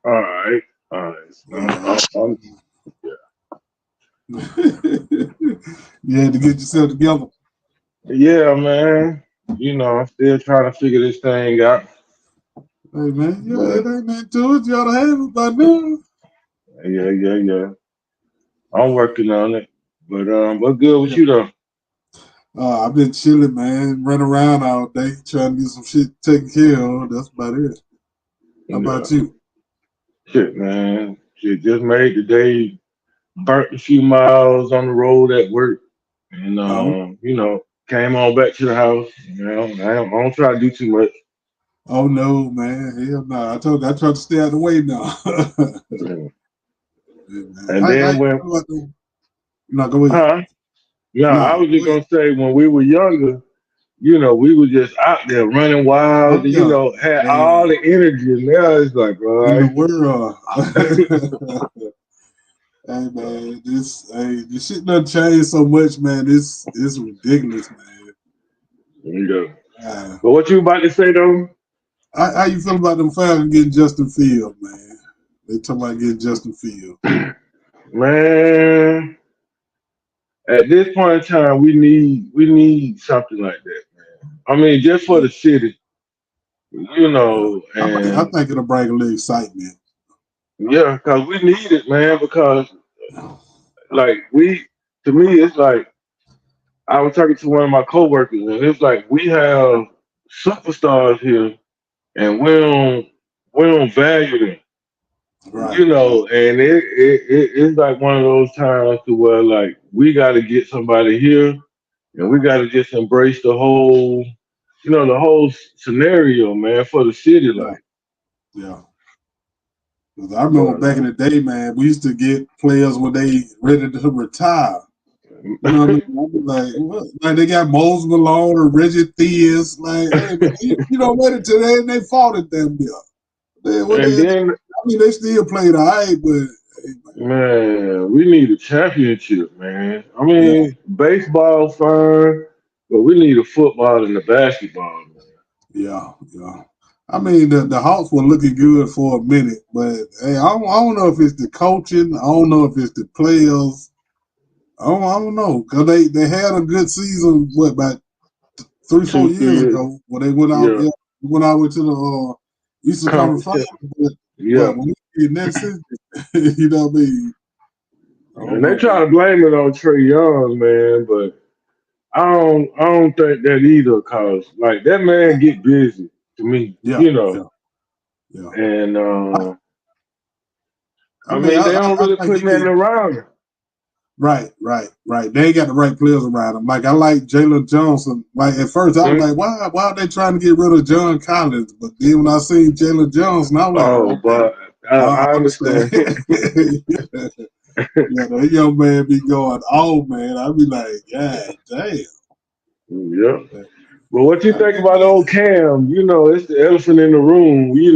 All right, all right. Yeah. You had to get yourself together. Yeah, man. I'm still trying to figure this thing out. Hey man, yeah, But it ain't nothing to it. You ought to have it by now. yeah, yeah, yeah. I'm working on it. But what's good with Yeah. you though? I've been chilling, man. Running around all day trying to get some shit taken care of. That's about it. How Yeah, about you? shit, man. Shit, just made the day. Burnt a few miles on the road at work, and Oh, came on back to the house. I don't try to do too much. oh no, man. Hell no. I told you, I tried to stay out of the way now. Yeah. Yeah, man. And How then you when, feel about them? No, go ahead. huh? Yeah, I No, was go just ahead. gonna say when we were younger, we were just out there running wild, Oh and yeah, had all man. the energy. And now it's like, all In the right, world. Hey man, this shit done changed so much, man. It's ridiculous, man. yeah. Uh, But what you about to say though, how you feel about them Falcons getting Justin Field, man? They talking about getting Justin Field. man? At this point in time, we need something like that, man. I mean, just for Yeah, the city. yeah. I And think it'll bring a little excitement. yeah, because we need it, man. Because like to me, it's like I was talking to one of my coworkers, and it's like we have superstars here, and we don't value them, Right, right. And it's like one of those times to where like we got to get somebody here, and we got to just embrace the whole scenario, man, for the city, Yeah, like. yeah. 'Cause I remember But back in the day, man, we used to get players when they ready to retire. You know what I mean? I'd be like, what? Like they got Moses Malone or Reggie Theus. Like, hey man, you know, waited till they fought it damn near. What and they, then I mean, they still played all right, but hey, man, we need a championship, man. I yeah, mean, baseball fine, but we need a football and a basketball, man. yeah, yeah. I mean, the Hawks were looking good for a minute, but hey, I don't know if it's the coaching. I don't know if it's the players. I don't know because they had a good season. What about three, four Two, years 3 years, ago when they went out? yeah, Yeah, went out to the Eastern Conference conference, Finals. But yeah. when we get next season, you know what I mean? I don't And they know try about to blame it on Trey Young, man, but I don't think that either, cause like that man get busy to me, yeah, yeah, yeah. and I, I I mean, mean they don't I really think put he nothing can. around him. Right, right, right. They ain't got the right players around him. Like I like Jalen Johnson. Like at first I was Mm. like, why are they trying to get rid of John Collins? But then when I seen Jalen Johnson, I was like, Oh, oh, okay, but I, I I understand. understand. Yeah, that young man be going, oh man. I be like, God damn. Yeah. But what you I think mean, about old Cam? It's the elephant in the room. We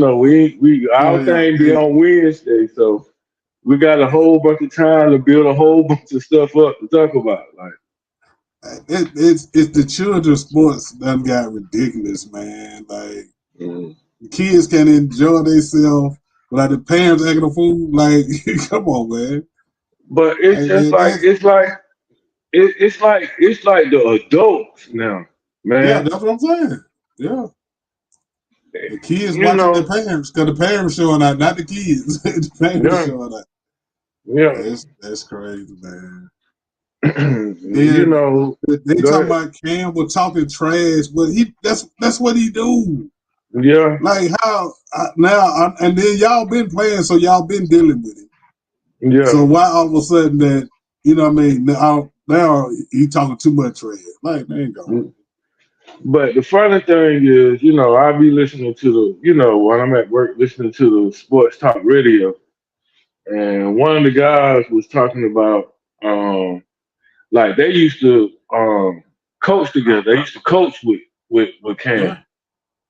oh our yeah, thing be yeah. on Wednesday, so we got a whole bunch of time to build a whole bunch of stuff up to talk about. Like, It's the children's sports done got ridiculous, man. Like mm. the kids can enjoy themselves without the parents acting a fool. Like, come on, man. But it's Hey just man, like it's like the adults now, yeah, man. that's what I'm saying. Yeah. The kids You watching their know, parents because the parents showing out, not the kids. The parents yeah, showing out. yeah. That's crazy, man. you Then know, they go talking ahead. about Campbell talking trash, but that's what he do. Yeah, Like how and then y'all been playing, so y'all been dealing with it. yeah. So why all of a sudden that you know what I mean? Now he talking too much trash. Like there you go. But the funny thing is, I be listening to when I'm at work, listening to the sports talk radio, and one of the guys was talking about, like they used to coach together. They used to coach with Cam. Yeah.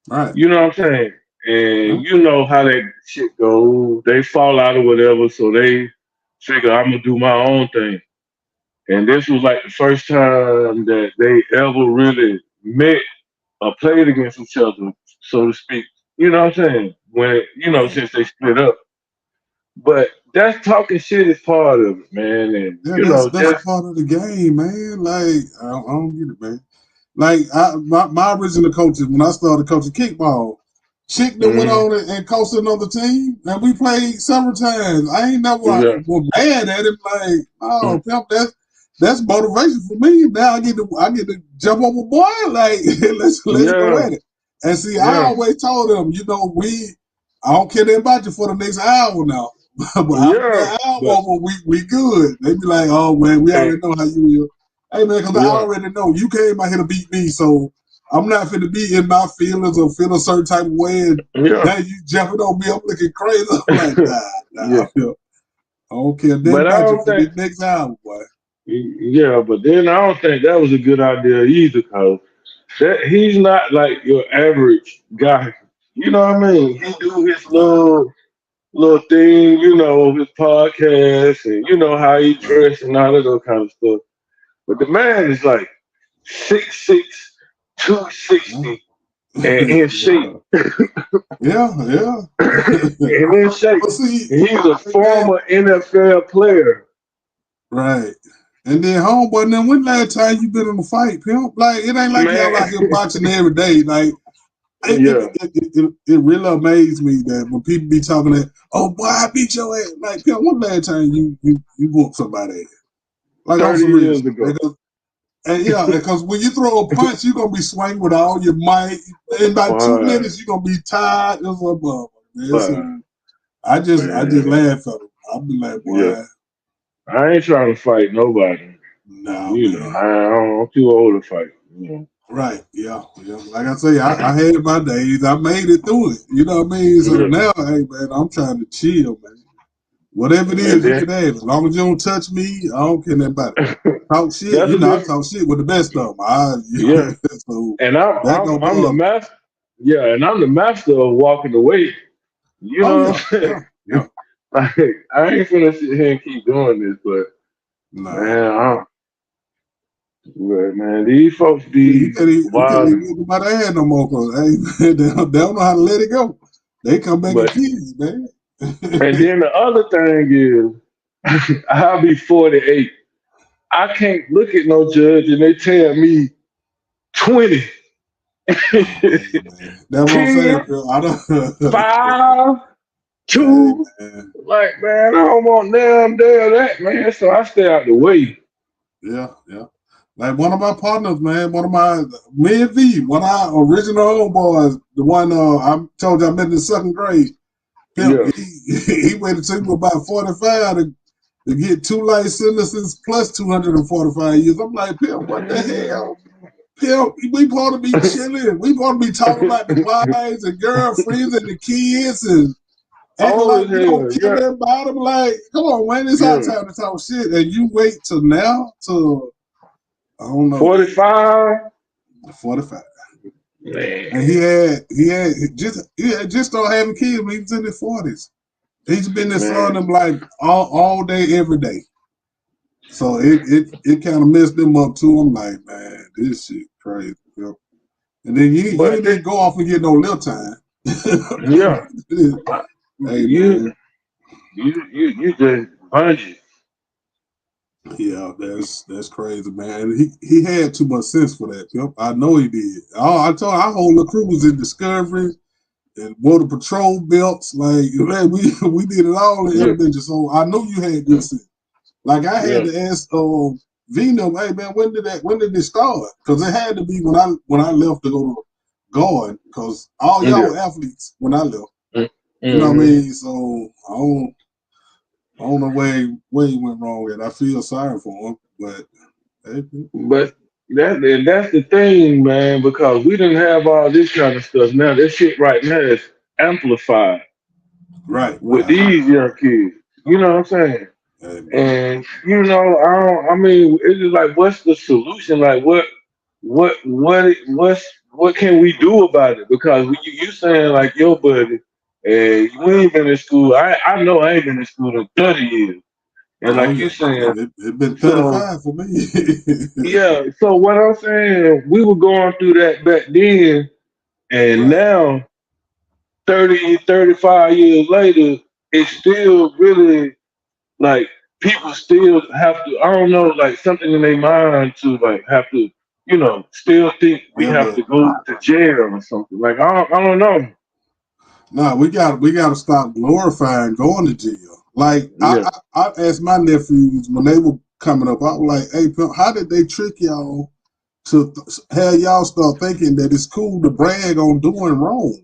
Right. You know what I'm saying? And Yeah. you know how that shit goes. They fall out or whatever, so they figure I'm gonna do my own thing. And this was like the first time that they ever really met or played against each other, so to speak. You know what I'm saying? When Right. since they split up. But that's talking shit is part of it, man. And Yeah, you know, that's a just part of the game, man. Like I don't get it, man. Like my original coaches when I started coaching kickball, Chick that went mm, on and coached another team, and we played several times. I ain't never yeah, was mad at him. Like, mm, oh, pimp, that's motivation for me. Now I get to jump over boy. Like, let's go yeah, at it. And see, I yeah, always told them, I don't care that about you for the next hour now. But after yeah. that hour But over, we good. They be like, oh man, we and, already know how you is. Hey man, because I yeah, already know you came out here to beat me, so I'm not finna be in my feelings or feel a certain type of way. And yeah, now you jumping on me, I'm looking crazy. I'm like, yeah. I don't care that But I about you don't for think, the next hour, boy. yeah. But then I don't think that was a good idea either, cause that he's not like your average guy. You know what I mean? He do his Right, little thing, you know, his podcast, and you know how he right. dressed and all of that kind of stuff. But the man is like 6'6", Yeah, 260, and in shape. yeah. And in shape. But see, He's a man, former NFL player. right. And then homeboy, then when last time you been in a fight, pimp? Like it ain't like y'all Man, out here boxing every day. Like yeah, it really amazed me that when people be talking that, oh boy, I beat your ass. Like, pimp, when last time you whooped somebody ass? Like on 30 some real years shit. ago. And yeah, because when you throw a punch, you're gonna be swinging with all your might. In about two Boy, minutes, you're gonna be tired. It's like, man. boy, So I just man, laugh at them. I'll be like, yeah. boy, I ain't trying to fight nobody. nah, You know, man. I'm too old to fight. You know. Right, yeah. Like I say, I had my days. I made it through it. You know what I mean? So Yeah. now, hey man, I'm trying to chill, man. Whatever it And is, you then can have it. As long as you don't touch me, I don't care nothing about it. Talk shit, that's a I different. talk shit with the best of them. Yeah. So And I'm that I'm don't I'm the bother me. master. Yeah, and I'm the master of walking away. You Oh know yeah, what I'm yeah, saying? yeah. Like I ain't finna sit here and keep doing this, but Nah, man, but, man, these folks you be can't even wilding. get nobody head no more. Cause hey, they don't know how to let it go. They come back and But kill you, man. and then the other thing is, I'll be 48. I can't look at no judge and they tell me 20, Oh man. That's what I'm saying, 10, Phil. I don't. 5, Hey 2. man. Like, man, I don't want damn that, man. So I stay out the way. Yeah. Like one of my partners, man, me and V, one of our original homeboys, the one I told you I met in the second grade. Pimp, Yeah. he waited till he was about 45 to get two life sentences plus 245 years. I'm like, Pimp, what the hell? Pimp, we supposed to be chilling. We supposed to be talking about the wives and girlfriends and the kids and acting Old like as we don't hell. care Yeah. about them. Like, come on, man, it's our Yeah. time to talk shit. And you wait till now to, I don't know, man, 45. 45. And Man. he had just started having kids when he was in his 40s. He's been there son Man. them like all day, every day. So it kind of messed them up too. I'm like, man, this shit crazy. Yo. And then you But ain't even go off and get no little time. yeah. Hey You man, you just bungee. yeah, that's crazy, man. He had too much sense for that. Yep, I know he did. I told our whole little crew was in Discovery and wore the patrol belts. Like man, we did it all in Yeah. elementary. So I know you had good sense. Like I had Yeah. to ask Vino, hey man, when did this start? Because it had to be when I left to go to guard, because all y'all Yeah. were athletes when I left. You know what I Mm-hmm. mean? So I don't know where he went wrong and I feel sorry for him, but hey, But that's the thing, man, because we didn't have all this kind of stuff. Now this shit right now is amplified right. with these young kids. You know what I'm saying? Hey man. And you know, I mean, it's just like, what's the solution? Like, what can we do about it? Because you saying like your buddy, you ain't been in school. I know I ain't been in school in 30 years, and Oh like you yeah. saying, It been so 35 for me. yeah. So what I'm saying, we were going through that back then, and Right. now 30, 35 years later. it's still really like people still have to. I don't know, like something in their mind to like have to, still think we Yeah, have but to go to jail or something. Like I don't know. nah, we got to stop glorifying going to jail. Like Yeah. I asked my nephews when they were coming up, I was like, "Hey, pimp, how did they trick y'all to have y'all start thinking that it's cool to brag on doing wrong?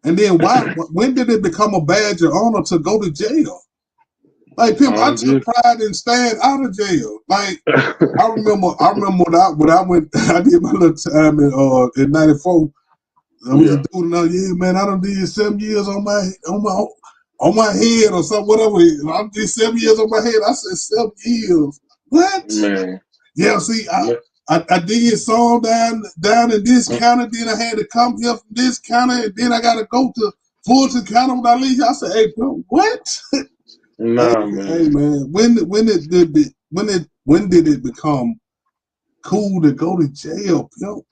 And then why? When did it become a badge of honor to go to jail? Like, pimp, I I don't took get. pride in staying out of jail. Like, I remember when I did my little time in '94. There was a Yeah. dude and yeah, man, I done did 7 years on my head or something, whatever. I did 7 years on my head. I said 7 years. What? Man. Yeah, see, I Man. I, I did some down in this county, then I had to come here from this county, and then I gotta go to Fulton County when I leave. I said, hey, bro, what? Hey, Nah, hey, man. man, when did it become cool to go to jail, yo?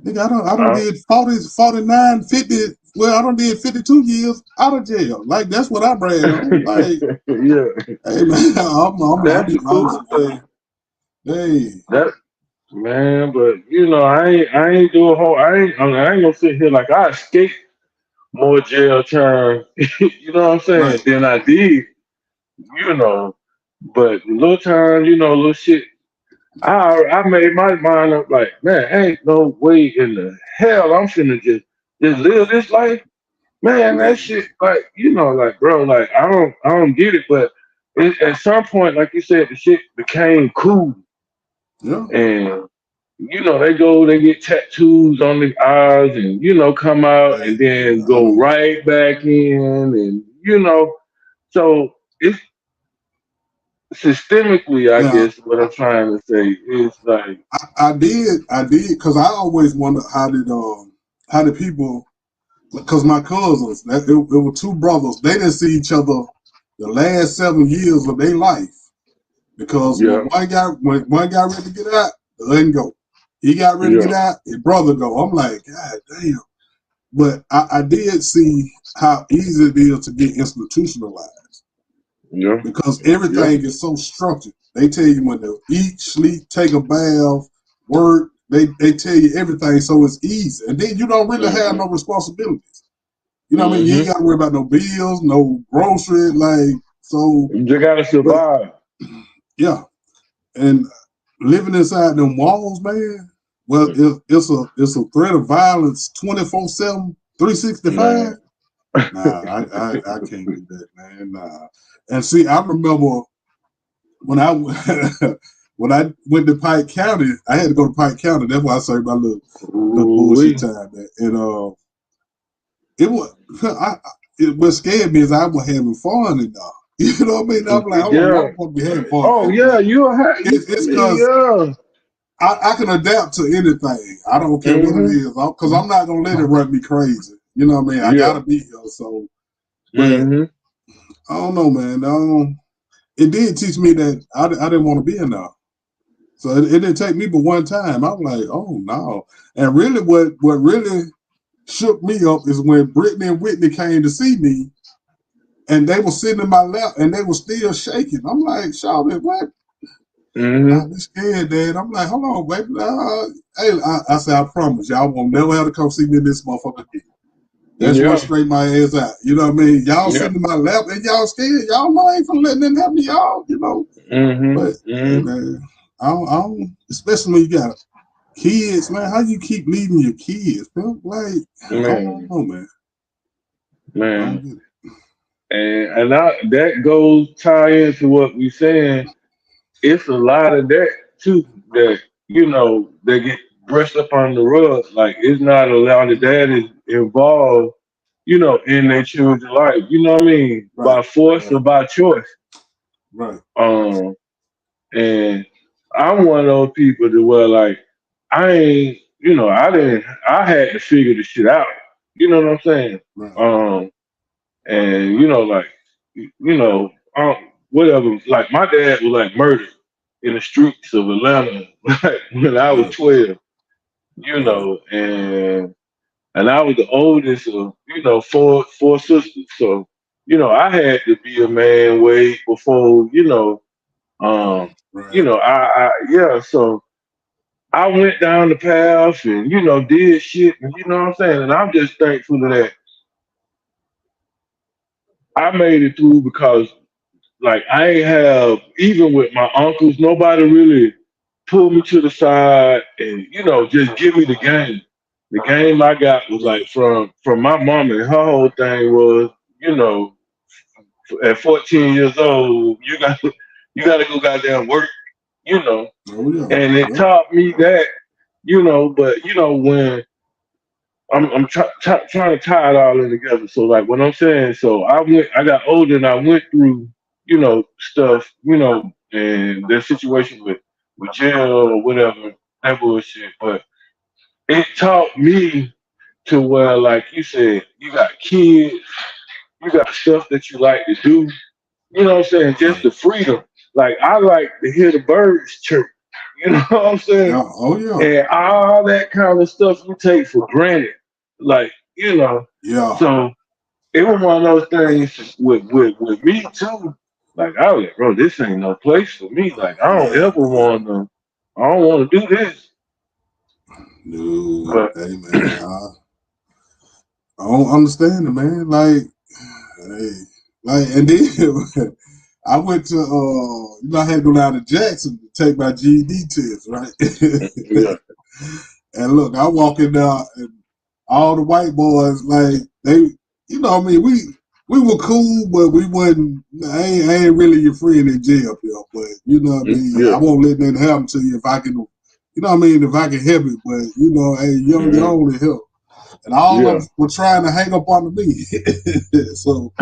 Nigga, I don't I, did 40, 49, 50. Well, I don't did 52 years out of jail. Like that's what I brag on. Like, yeah. hey man, I'm That's the being honest cool with thing. you. Hey, That man, but I ain't do a whole. I ain't gonna sit here like I escaped more jail time. You know what I'm saying? right. Than I did. You know, but little time, little shit. I made my mind up like, man, ain't no way in the hell I'm finna just live this life. Man, that Man. shit, like, like, bro, like, I don't get it, but at some point, like you said, the shit became cool, Yeah. and they get tattoos on the eyes, and come out Hey, and hey, then go right back in, and so it's systemically, I now guess, what I'm trying to say is like, I did, because I always wondered how did people, because my cousins, it were two brothers, they didn't see each other the last 7 years of their life. Because when yeah, one got ready to get out, the other go. He got ready to yeah, get out, his brother go. I'm like, God damn. But I did see how easy it is to get institutionalized yeah, because yeah, everything is so structured. They tell you when to eat, sleep, take a bath, work. They tell you everything, so it's easy. And then you don't really have hmm no responsibilities. You know what I mean? You ain't hmm got to worry about no bills, no grocery, like so. you just gotta But survive. yeah, and living inside them walls, man. Well, it's a threat of violence 24/7, 365. Man. Nah, I can't do that, man. Nah. And see, I remember when I when I went to Pike County, I had to go to Pike County. That's why I started my little bullshit Ooh-wee. time there. And it was what scared me is I was having fun and you know what I mean? I'm like, hold on, Yeah. I'm supposed to be having fun. Oh yeah, you have you It's I it's mean, because yeah. I can adapt to anything. I don't care what it Hmm. is, because I'm not gonna let it run me crazy. You know what I mean? I Yeah. gotta be here. So, but Hmm. I don't know, man. I don't, it did teach me that I didn't want to be in there. So it didn't take me but one time. I'm like, oh no. And really, what really shook me up is when Brittany and Whitney came to see me, and they were sitting in my lap, and they were still shaking. I'm like, Charlotte, what? Hmm. I be scared, Dad. I'm like, hold on, baby. Hey, I said, I promise y'all won't never have to come see me in this motherfucker again. That's what Yeah. straighten my ass out. You know what I mean? Y'all Yeah. sitting in my lap and y'all scared. Y'all know I ain't gonna let nothing happen to y'all, you know. Hmm. But hey, Hmm. man, I don't, especially when you got kids, man. How you keep leaving your kids, bro? Like, I don't Man. know, man. I don't Man. get it. That goes tie into what we saying. It's a lot of that too that they get brushed up on the rug. Like it's not a lot of that is involved, in their children's life. You know what I mean? Right, By force right, or by choice. right, Um, and I'm one of those people that were like, I ain't, I had to figure the shit out. You know what I'm saying? right, Um, and like, whatever. Like my dad was like murdered in the streets of Atlanta, like when I was right, 12. right, And I was the oldest of four sisters. So I had to be a man way before, Right. yeah. So I went down the path and did shit, and you know what I'm saying. And I'm just thankful that I made it through because like I ain't have even with my uncles, nobody really pulled me to the side and just give me the game. The game I got was Yeah. like from my mom, and her whole thing was, you know, at 14 years old, you got to go goddamn work, you know, Oh yeah. and it Yeah. taught me that, but when I'm trying to tie it all in together. So like what I'm saying, so I got older and I went through, stuff, and that situation with jail or whatever, that bullshit. But it taught me to where, like you said, you got kids, you got stuff that you like to do. You know what I'm saying? Just Right. the freedom. Like I like to hear the birds chirp. You know what I'm saying? Yeah. Oh yeah. And all that kind of stuff we take for granted. Like, Yeah. so it was one of those things with me too. Like I was like, bro, this ain't no place for me. Like Yeah. Yeah. I don't wanna do this. No. But Hey man. I don't understand it, man. Hey, and then I went to I had to go down to Jackson to take my GED test, right? yeah, And look, I walk in there, and all the white boys, like they, what I mean, we were cool, but we wasn't. I ain't really your friend in jail, Bill. But what I mean, I yeah, won't let nothing happen to you if I can. What I mean, if I can help it, but hey, you on your hmm own to help. And all of yeah, them were trying to hang up on me. So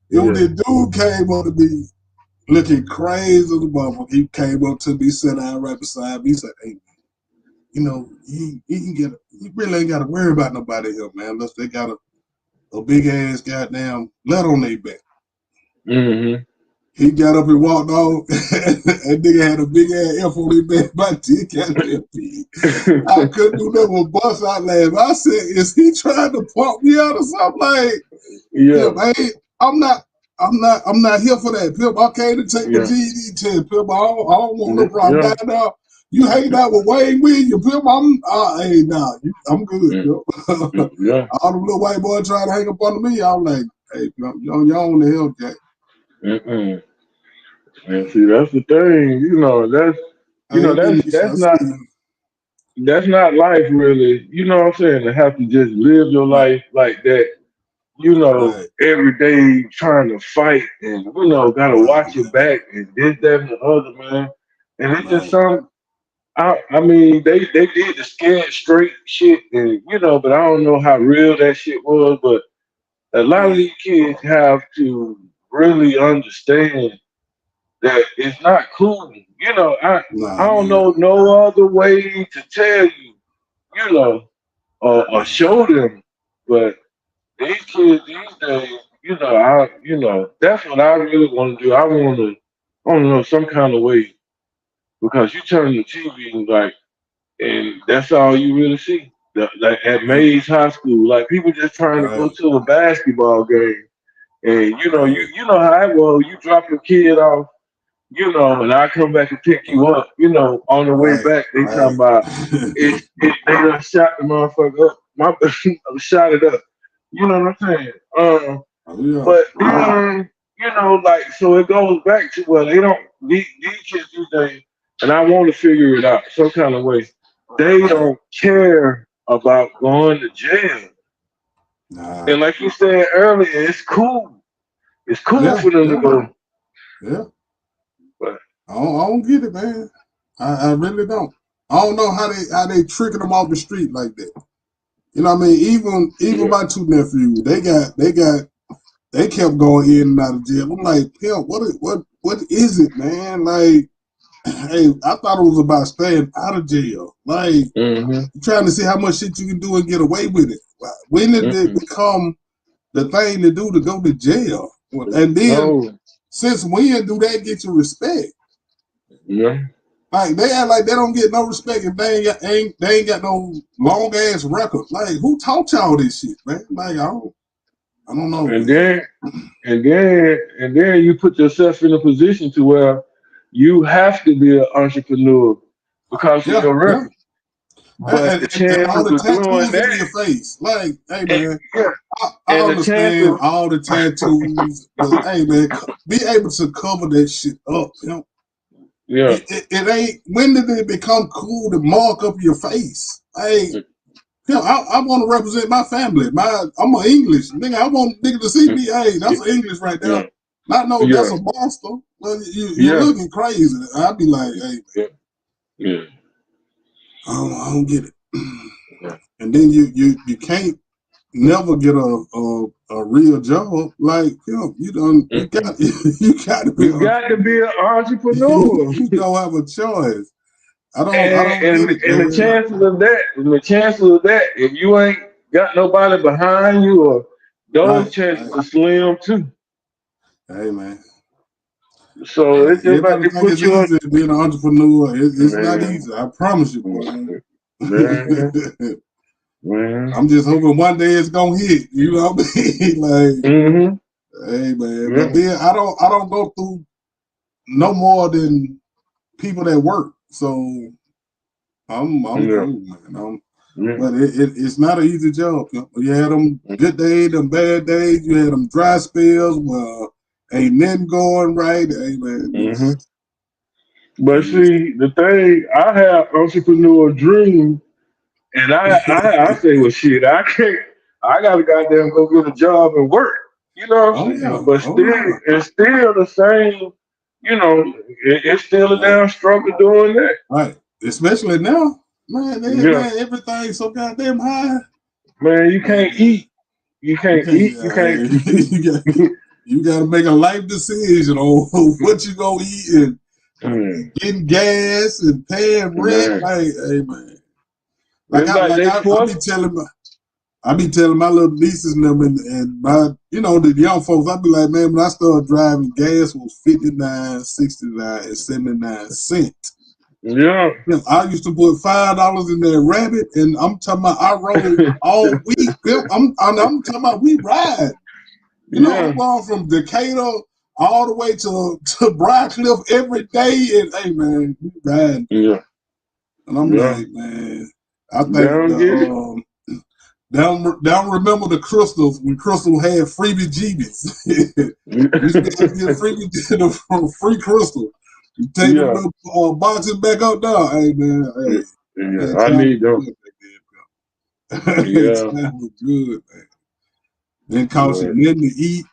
it was yeah, this dude came up to me looking crazy as a motherfucker. He came up to me, sat down right beside me. He said, "Hey, you really ain't got to worry about nobody here, man, unless they got a big ass goddamn letter on their back." hmm He got up and walked off. That nigga had a big ass F on his back by 10 goddamn feet. I couldn't do nothing but bust out laughing. I said, "Is he trying to pump me out or something?" Like, Pimp, yeah, I'm not. I'm not here for that, Pimp. I came to take my yeah, GED test, Pimp. I don't want no problem. yeah, Down now, you hanging out with Wayne Williams, Pimp. Hey, nah, I'm good, mm, Pimp. yeah. All the little white boys trying to hang up on me. I'm like, hey, Pimp, y'all on the hell, Jack. Mm-mm. And see, that's the thing. That's you know Hey, that's then you that's shall not see. that's not life really. You know what I'm saying? To have to just live your Right, life like that. right, Every day trying to fight and gotta right, watch your back and this, that, and the other, man. And it's just right, some. I mean, they did the scared straight shit, and but I don't know how real that shit was. But a lot of right. these kids have to really understand that it's not cool. I Nah, don't man. know no other way to tell you, you know, or Nah, show them. But these kids these days, that's what I really want to do. I want to know some kind of way because you turn the TV like, and that's all you really see. Like at yeah, Mays High School, like people just trying to go right, to a basketball game, and right, you know how it was. You drop your kid off, and I come back and pick you up, on the way right, back, they talking right. about they done shot the motherfucker up. My shot it up. You know what I'm saying? Oh yeah, But then, like so it goes back to well, they don't these kids these days, and I want to figure it out some kind of way. They right. don't care about going to jail. Nah, And like you said earlier, it's cool. It's cool yeah, for them to yeah, go. yeah. But I don't get it, man. I really don't. I don't know how they tricking them off the street like that. You know what I mean? Even yeah, my two nephews, they kept going in and out of jail. I'm like, Pimp, what is it, man? Like, hey, I thought it was about staying out of jail. Like, mm-hmm, trying to see how much shit you can do and get away with it. When did it mm-mm. become the thing to do to go to jail? And then No, since when do that get you respect? yeah, Like they act like they don't get no respect if they ain't got no long ass record. Like who taught y'all this shit, man? Like I don't. I don't know, And man. then and then you put yourself in a position to where you have to be an entrepreneur because of Yeah, your yeah. record. But the And all chances the of doing tattoos in that, your face. Like, hey and, man, yeah, I and the understand chances, all the tattoos, but hey man, be able to cover that shit up. You know, yeah, it ain't. When did it become cool to mark up your face? Hey, you know, I want to represent my family. I'm an English nigga. I want nigga to see me. Hey, that's an English right there. yeah, Not know yeah, that's a monster. Well, you're yeah, looking crazy. I'd be like, hey, yeah, yeah, I don't get it. yeah. And then you can't never get a real job. Like, you Mm-mm. got you got to be You got to be an entrepreneur. you don't have a choice. I And don't and get it, and the man. chances of that, if you ain't got nobody behind you, or those Right, chances right. are slim too. Hey, man. So it's just like Everybody they think put it's you on, easy being an entrepreneur. It's not man, easy. I promise you, boy. man, man. I'm just hoping one day it's gonna hit. You know what I mean? Like, Mm-hmm. hey, man. But Yeah, then I don't go through no more than people that work. So I'm yeah, cool, man. yeah. But it's not an easy job. You had them good days, them bad days. You had them dry spells where ain't nothing going right. Hey, man, Mm-hmm. it's, But it's see, the thing, I have entrepreneur dream, and I say, well, shit, I can't. I gotta goddamn go get a job and work. You know what oh I'm yeah, saying? But oh still, yeah. it's still the same. You know, it's still a Right, damn struggle doing that. right. Especially now, man. Yeah, Man, everything's so goddamn high. man, you can't Man, eat. You you can't can't. eat. You can't. You got to make a life decision on what you gonna eat and Mm, getting gas and paying rent. man, Hey man. Like it's I like like they I be force. telling my little nieces and them and my the young folks, I be like, man, when I started driving, gas was 59, 69, and 79 cents. Yeah, I used to put $5 in that rabbit, and I'm talking about I rode all week. I'm talking about we ride. I'm yeah, going from Decatur all the way to Briarcliff every day, and hey man, we riding. yeah, And I'm yeah. like, man, I They think don't get it. Don't remember the crystals when Crystal had freebie jeebies. You used to be able to get free crystal. You take them Yeah, little boxes back up down. Hey man, yeah, hey, yeah. that I time need was them. good back then. Yeah, Time was good, man. Then cost you but nothing to eat.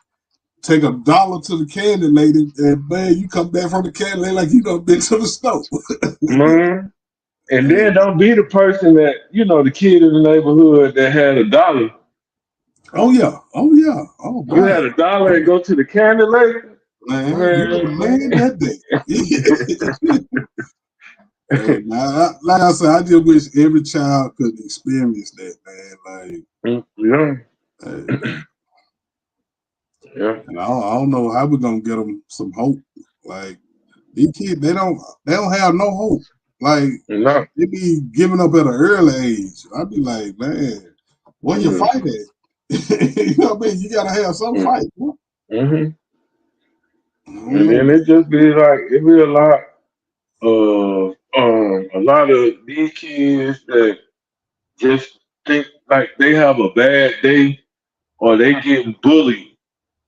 Take $1 to the candy lady, and man, you come back from the candy lady like you done been to the store. man. And Hey, then man. don't be the person that, the kid in the neighborhood that had a dollar. Oh yeah, oh yeah, oh You my. had a dollar and go to the candy lady. Man, you were the man Man. that day. Hey, man, like I said, I just wish every child could experience that, man. Yeah, Man, yeah, and I don't know how we're gonna get them some hope. Like these kids, they don't have no hope. Like no, they be giving up at an early age. I'd be like, man, where you yeah, fight at? You know what I mean? You gotta have some fight. mm-hmm. I don't And know, then man. it just be like, it be a lot of these kids that just think like they have a bad day or they getting bullied.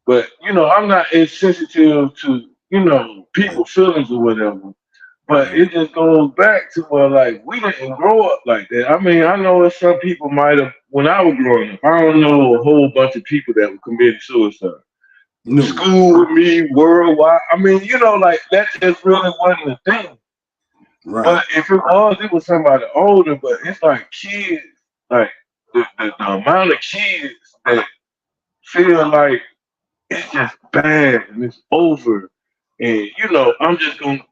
But I'm not insensitive to Right, people feelings or whatever. But right. it just goes back to where like we didn't grow up like that. I mean, I know that some people might have when I was growing up. I don't know a whole bunch of people that were committing suicide. No, School with me, worldwide. I mean, like that just really wasn't a thing. right, But if it was somebody older. But it's like kids, like the amount of kids that feel like it's just bad and it's over, and I'm just gonna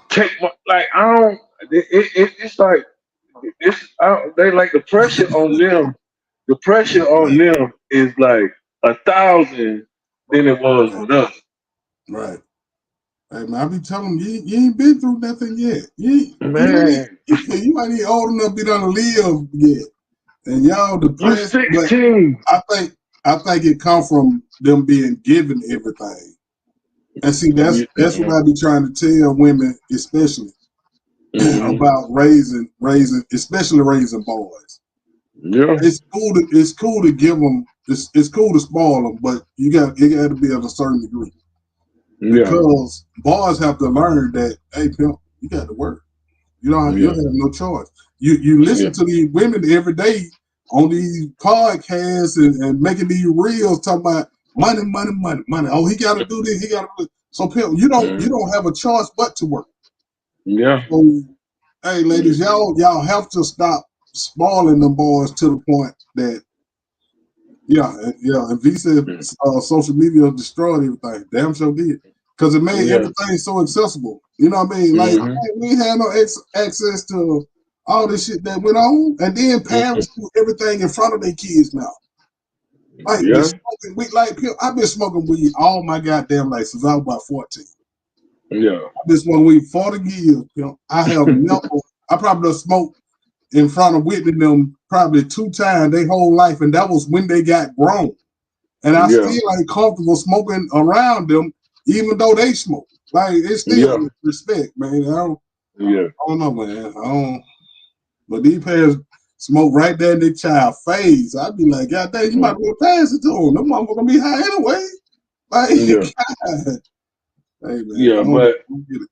take my like I don't. It's like they like the pressure on them. The pressure on right, them is like 1,000 than it was right, with us. right. Hey man, I be telling them you ain't been through nothing yet. Man, You might ain't old enough to be done to live yet, and y'all you depressed. But 16. I think. I think it come from them being given everything. And see, that's what I be trying to tell women, especially about raising, especially raising boys. Yeah. It's cool to give them. It's cool to spoil them, but it got to be at a certain degree Yeah. because boys have to learn that hey, pimp, you got to work. You Yeah. have no choice. You listen Yeah. to these women every day on these podcasts and making these reels talking about money, money, money, money. Oh, he got to do this. He got to do. So, pimp, you don't have a choice but to work. Yeah. So, hey, ladies, y'all have to stop spoiling them boys to the point that and V said social media destroyed everything. Damn sure did. Because it made Yeah. everything so accessible. You know what I mean? Like, Mm-hmm. hey, we ain't had no access to all this shit that went on. And then parents do everything in front of their kids now. Like, the Yeah. smoking weed. Like, I've been smoking weed all my goddamn life since I was about 14. Yeah. I've been smoking weed 40 years. I have never, I probably done smoked in front of Whitney them probably 2 times their whole life. And that was when they got grown. And I Yeah. still ain't comfortable smoking around them, even though they smoke. Like it's Yeah. still respect, man. Yeah. I don't know, man. I don't. But these parents smoke right there in their child face. I'd be like, God dang, you might be able to pass it to them. Them motherfuckers gonna be high anyway. Like, Yeah. God. Hey, man, Yeah. I don't get it.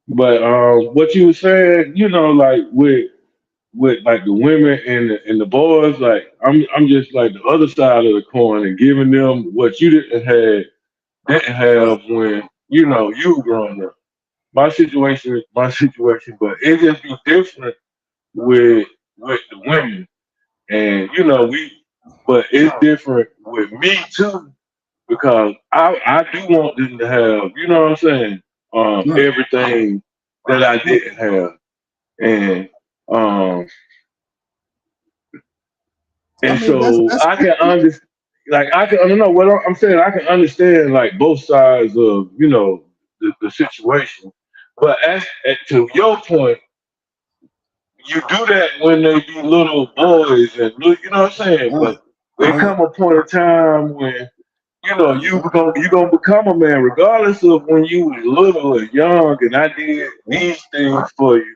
But what you were saying, like with like the women and the boys, like I'm just like the other side of the coin and giving them what you didn't Right. have when you were growing up. My situation is my situation, but it just be different with the women, and but it's different with me too because I do want them to have, what I'm saying, Right. everything that I didn't have, and um I and mean, that's so that's I cool. can understand, like I can, I don't know what I'm saying. I can understand like both sides of the situation, but to your point, you do that when they be little boys and you know what I'm saying. Right. But there Right. come a point in time when you gonna become a man, regardless of when you was little or young, and I did Yeah. these things for you.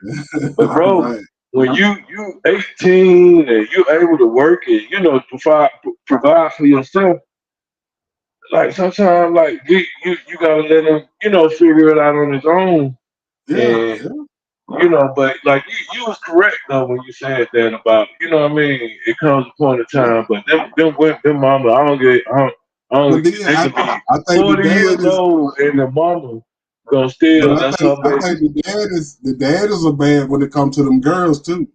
But bro, Right. when you 18 and you're able to work and provide for yourself, like sometimes like you gotta let him figure it out on his own. Yeah. And Yeah. but like you was correct though when you said that about what I mean. It comes a point of Yeah. time, but them mama, I don't But then they could be I think the 40 dad years is. old and the mama gonna But still that's her I baby. think the dad is a bad when it comes to them girls too.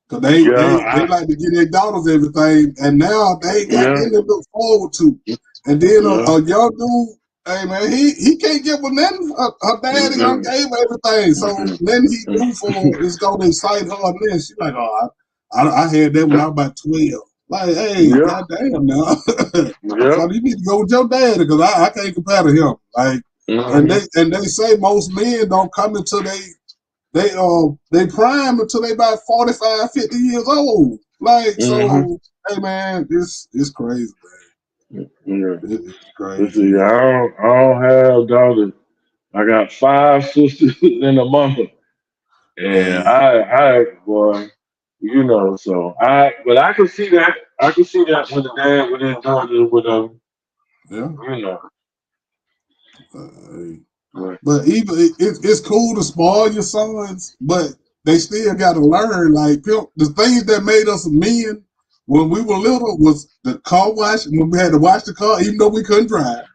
Cause Yeah, they like to give their daughters everything, and now they ain't got yeah, nothing to look forward to. And then yeah. a young dude, hey man, he can't give her nothing. Her daddy done Mm-mm, gave her everything, so mm-mm, nothing he do for mm-mm. her is gonna excite her. And then she like, oh, I had that when I was about 12. Like, hey, Yeah, goddamn now. yeah. So you need to go with your daddy because I can't compare to him. Like, Mm-hmm, and they say most men don't come until they prime until they about 45, 50 years old. Like, mm-hmm. so hey man, it's crazy, Yeah. man. It's Let's crazy. see. I don't have daughters. I got 5 sisters and a mama. And Hey, I, boy, so but I can see that. I can see that when the dad would enjoy it with yeah. you know, Hey. but, But even it's cool to spoil your sons, but they still got to learn. Like the things that made us men when we were little was the car wash. When we had to wash the car, even though we couldn't drive,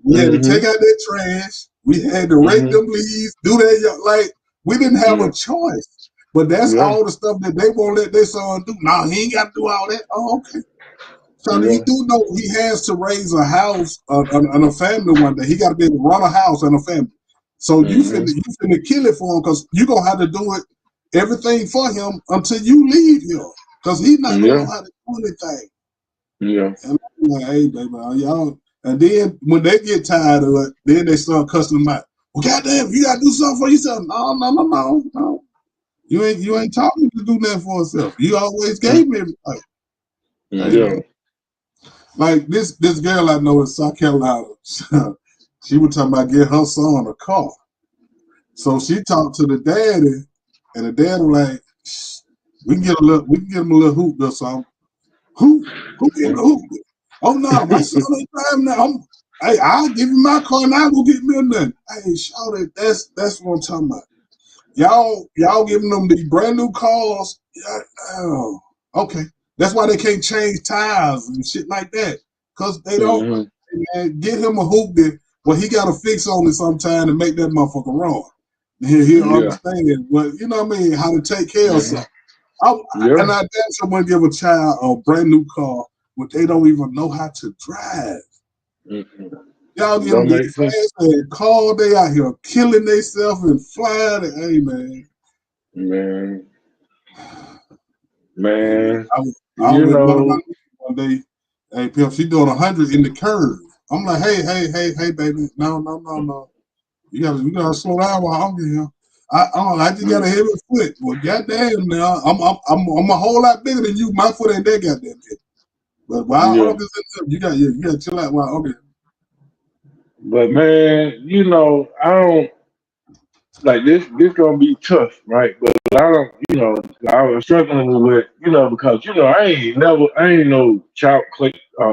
we had to take mm-hmm, out that trash. We had to rake mm-hmm, them leaves, do that. Like we didn't have a yeah, choice. But that's yeah, all the stuff that they won't let their son do. Nah, he ain't got to do all that. Oh, okay. So he yeah, do know he has to raise a house and a family one day. He got to be able to run a house and a family. So mm-hmm, you finna kill it for him because you gonna have to do it everything for him until you leave here because he's not gonna know yeah, how to do anything. yeah, And I'm like, hey, baby, y'all. And then when they get tired of it, then they start cussing them out. Well, goddamn, you gotta do something for yourself. No, no, no, no, no. You ain't taught me to do nothing for yourself. You always gave me everything. Hey, yeah. man. Like this girl I know in South Carolina, she was talking about getting her son a car. So she talked to the daddy, and the dad was like, we can get him a little hoop or something. Who getting the hoop? Oh no, my son ain't driving now. Hey, I'll give you my car and I'll go get me a nothing. Hey, shout it. That's what I'm talking about. Y'all giving them these brand new cars. Yeah, oh, okay. That's why they can't change tires and shit like that. Cause they don't. Mm-hmm. Man, get him a hoop that well he got to fix on it sometime to make that motherfucker run. He'll Yeah. understand. But you know what I mean? How to take care of Mm-hmm. something. And Yeah. I damn sure wouldn't give a child a brand new car, but they don't even know how to drive. Mm-hmm. Y'all get them Don't these make sense. fast and car, they out here killing themselves and flying. And, hey man, Man. hey man, Man. I was You with one of my know, nieces one day. Hey Pimp, she doing 100 in the curve. I'm like, hey, baby, no. You gotta slow down while I'm here. I just got a heavy foot. Well, goddamn now, I'm a whole lot bigger than you. My foot ain't that goddamn big. But while yeah. August is up, you gotta chill out while August. But man, I don't like this. This gonna be tough, right? But I don't, I was struggling with, because I ain't no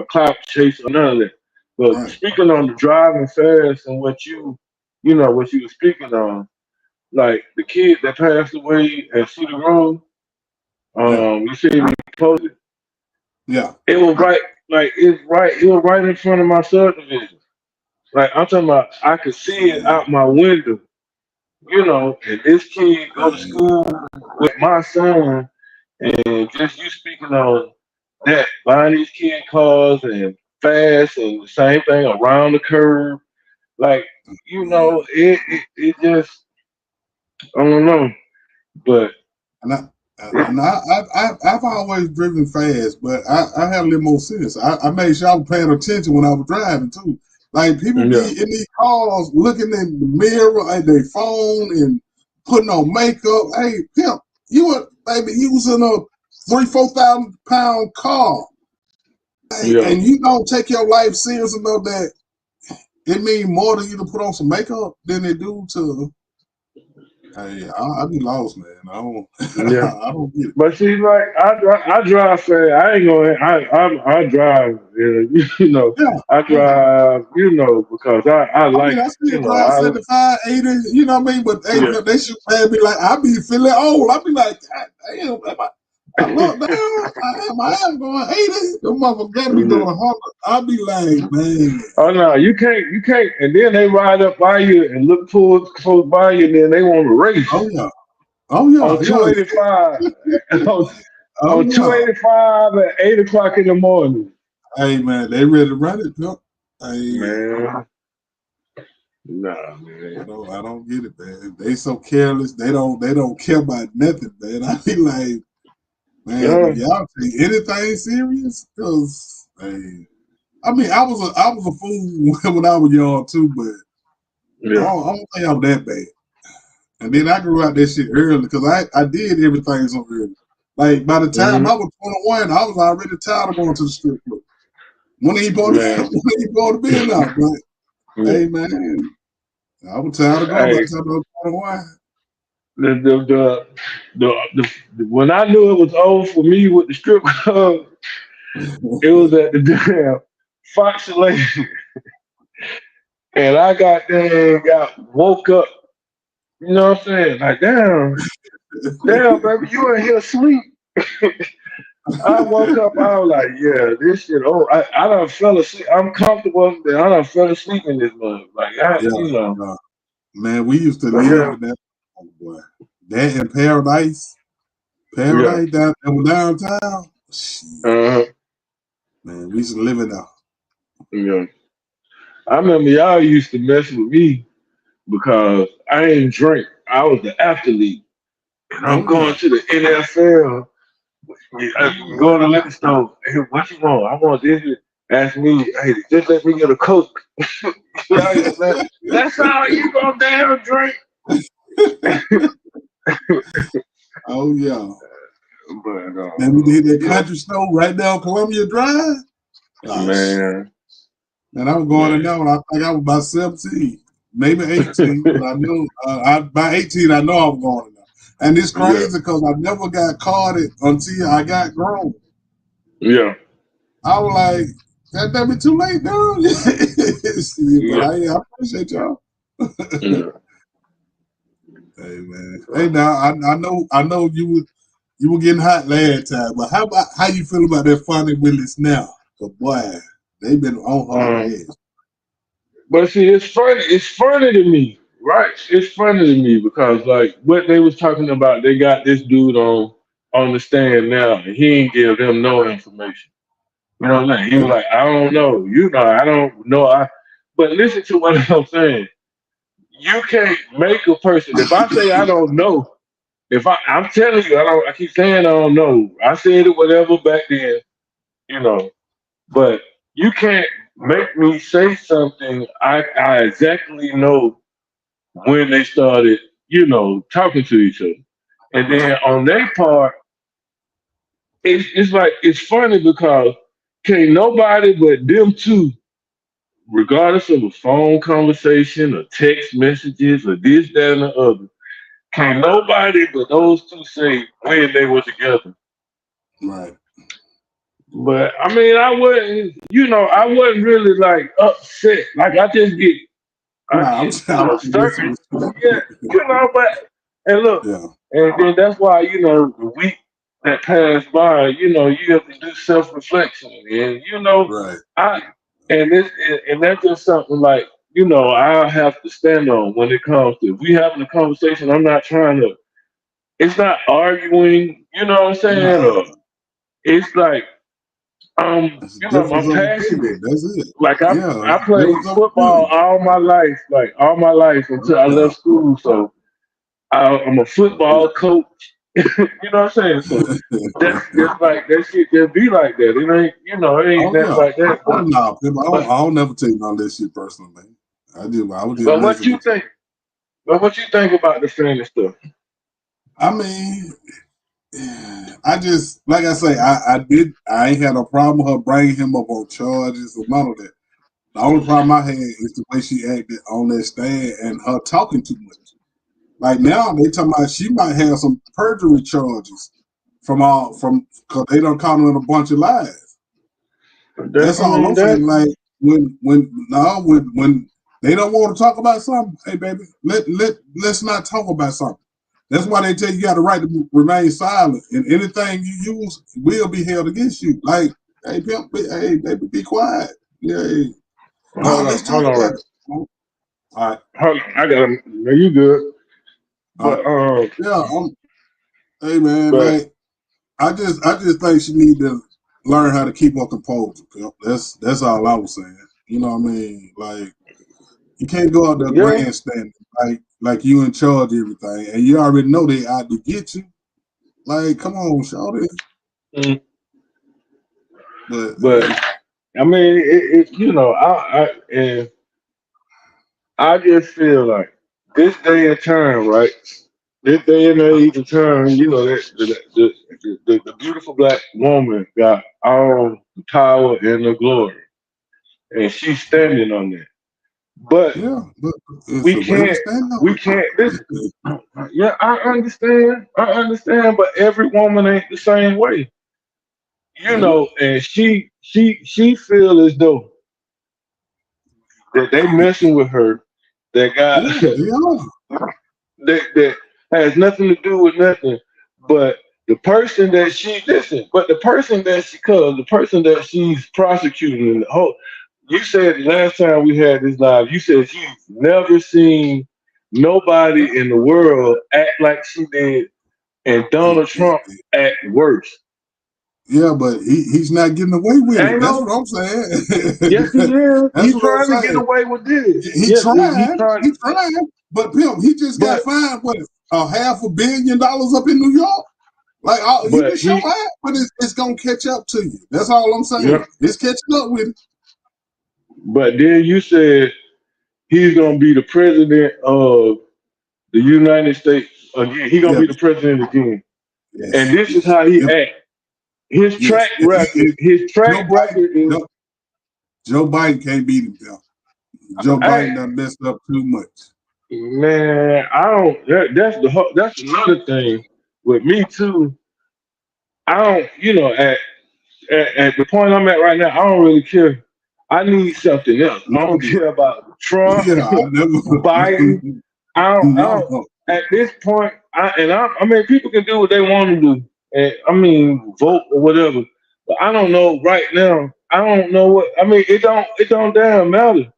clout chase or none of that. But Right. speaking on the driving fast and what you were speaking on, like the kid that passed away at City Road, Yeah. you see me posted. Yeah. It was right, like it's right. It was right in front of my subdivision. Like I'm talking about, I could see it Man, out my window. And this kid go to man, school with my son, and just you speaking on that, buying these kid cars and fast and the same thing around the curve, like man. it just I don't know, but And I it, and I've always driven fast, but I have a little more sense. I made sure I was paying attention when I was driving too. Like people be yeah, in these cars looking in the mirror at their phone and putting on makeup. Hey, pimp, you were baby using a 3,000-4,000 pound car. Hey, yeah, and you don't take your life serious enough that it means more to you to put on some makeup than it do to. Hey, I be lost, man. I don't, yeah. I don't get it. But see, like I drive fast. I ain't gonna. I drive. Yeah, I yeah. drive. Because I I mean, like. I still drive 75, 80. You know what I mean? But hey, Yeah. they should have me like, I be feeling old. I be like, God damn, I look down, I am going 80. The motherfucker got to be doing Yeah. 100. I be like, man, Oh no, you can't. And then they ride up by you and look close by you, and then they want to race oh yeah, oh yeah, on yeah, 285, on, oh on yeah. 285 at 8 o'clock in the morning. Hey man, they ready to run it, Pimp. Hey, Man, nah, man. I don't get it, man. They so careless. They don't care about nothing, man. I be like, man, do Yeah, y'all take anything serious? Cause hey, I mean, I was a fool when I was young too, but yeah, I don't think I'm that bad. And then I grew out that shit early because I did everything so early. Like by the time hmm, I was 21, I was already tired of going to the strip club. When he bought man. when he bought the bill now, but Yeah. hey man, I was tired of going by Hey, the time I was 21. the the, the when I knew it was over for me with the strip club, it was at the damn Fox Lake, and I got woke up. You know what I'm saying? Like, damn, baby, you in here asleep. I woke up, I was like, yeah, this shit. Oh, I done fell asleep. I'm comfortable, but I done fell asleep in this mug. Like, Yeah, yeah. Man, we used to But live yeah, in that, oh boy. That in Paradise, yeah, downtown. Shit, uh, man, we used to live in there. yeah. I remember y'all used to mess with me because I ain't drink. I was the athlete, and I'm Oh yeah, going to the NFL. oh I'm yeah. going to the liquor store. Hey, what you want? I want this. Ask me, hey, just let me get a Coke. That's all you gonna damn drink. Oh yeah. But Then we did that yeah, country store right down Columbia Drive. Oh shit. Man, And I was going in man. there when I think I was about 17, maybe 18. But I knew by 18 I know I was going in there. And it's Yeah, crazy because I never got carded until I got grown. yeah, I was like, that be too late, dude. Shit, but yeah, I appreciate y'all. yeah. Hey man. Hey So, now I know you were getting hot last time, but how you feel about that Funny Willis now? Cause boy, they been on her um, ass. but see, it's funny. It's funny to me, right? It's funny to me because like what they was talking about, they got this dude on the stand now, and he ain't give them no information. You know what I'm saying? He was Yeah. like, I don't know. You know, I don't know. But listen to what I'm saying. You can't make a person. If I say I don't know, if I'm telling you, I don't. I keep saying I don't know. I said it whatever back then, you know. But you can't make me say something I exactly know when they started, talking to each other. And then on their part, it's like it's funny because can't nobody but them two, regardless of a phone conversation or text messages or this, that, and the other, can't nobody but those two say when they were together. Right. But I mean, I wasn't really like upset. Like I Nah, I'm get, trying to listen certain, with you. yeah, but and look, Yeah. and then that's why the week that passed by, you have to do self reflection, and Right. I and that's just something like I have to stand on when it comes to if we having a conversation. I'm not trying to. It's not arguing. You know what I'm saying? Nah. Or it's like It's a I'm difference of passionate. opinion. That's it. Like Yeah, I it's a played difference of football opinion. all my life until I Yeah. left school. So I'm a football coach. You know what I'm saying? So that's just like that shit just be like that. It ain't it ain't Oh nothing yeah. like that. Oh no, But I don't never take none of this shit personal, man. I would just but what messing you with you. think? But what you think about the family stuff? I mean, I just like I say, I ain't had a problem with her bringing him up on charges or none of that. The only problem I had is the way she acted on that stand and her talking too much. Like now they talking about she might have some perjury charges from because they don't call her a bunch of lies. That That's I all mean I'm saying. that Like when they don't want to talk about something, hey baby, let's not talk about something. That's why they tell you got the right to remain silent, and anything you use will be held against you. Like, hey, pimp, hey, baby, be quiet. Yeah, hey, no, let's hold talk on, about right. it. All right, Hold on. I got him. No, you good. all right. But Yeah, hey man, but like I just think she need to learn how to keep her composure. Pimp. That's all I was saying. You know what I mean? Like you can't go out there yeah. grandstanding like you in charge of everything, and you already know they out to get you. Like, come on, shawty. Mm, But but I mean and I just feel like this day and time, right? This day and age and time, that the beautiful black woman got all the power and the glory, and she's standing on that. But yeah, but it's we a way to can't, stand up. we can't. Listen, yeah, I understand, but every woman ain't the same way, Yeah, And she feel as though that they messing with her, that got yeah, they are. that has nothing to do with nothing. But the person that she listen, but the person that she cause the person that she's prosecuting and the whole you said last time we had this live, you said you've never seen Yeah, nobody in the world act like she did and Donald Trump act worse. yeah, but he's not getting away with it. Ain't That's no what I'm saying. yes he is. That's He's what I'm trying to get saying. away with this. He Yes, he tried. trying He tried. But Pimp, he just got but fined what $500 million up in New York. Like you but can show he that, but it's gonna catch up to you. That's all I'm yeah, saying. It's catching up with it. but then you said he's gonna be the president of the United States again. He's gonna Yeah, be the president again. And yes, this is yes. how he If act. His yes, track record, his track Joe Biden, record is no, Joe Biden can't beat him, Bill. Joe Hey, Biden done messed up too much. man, I don't. That's another thing with me too. I don't. At the point I'm at right now, I don't really care. I need something else. I Never don't did. care about Trump, Yeah, I never. Biden. I don't. No. At this point, I mean, people can do what they want to do, and I mean, vote or whatever. But I don't know right now. I don't know what. I mean, it don't damn matter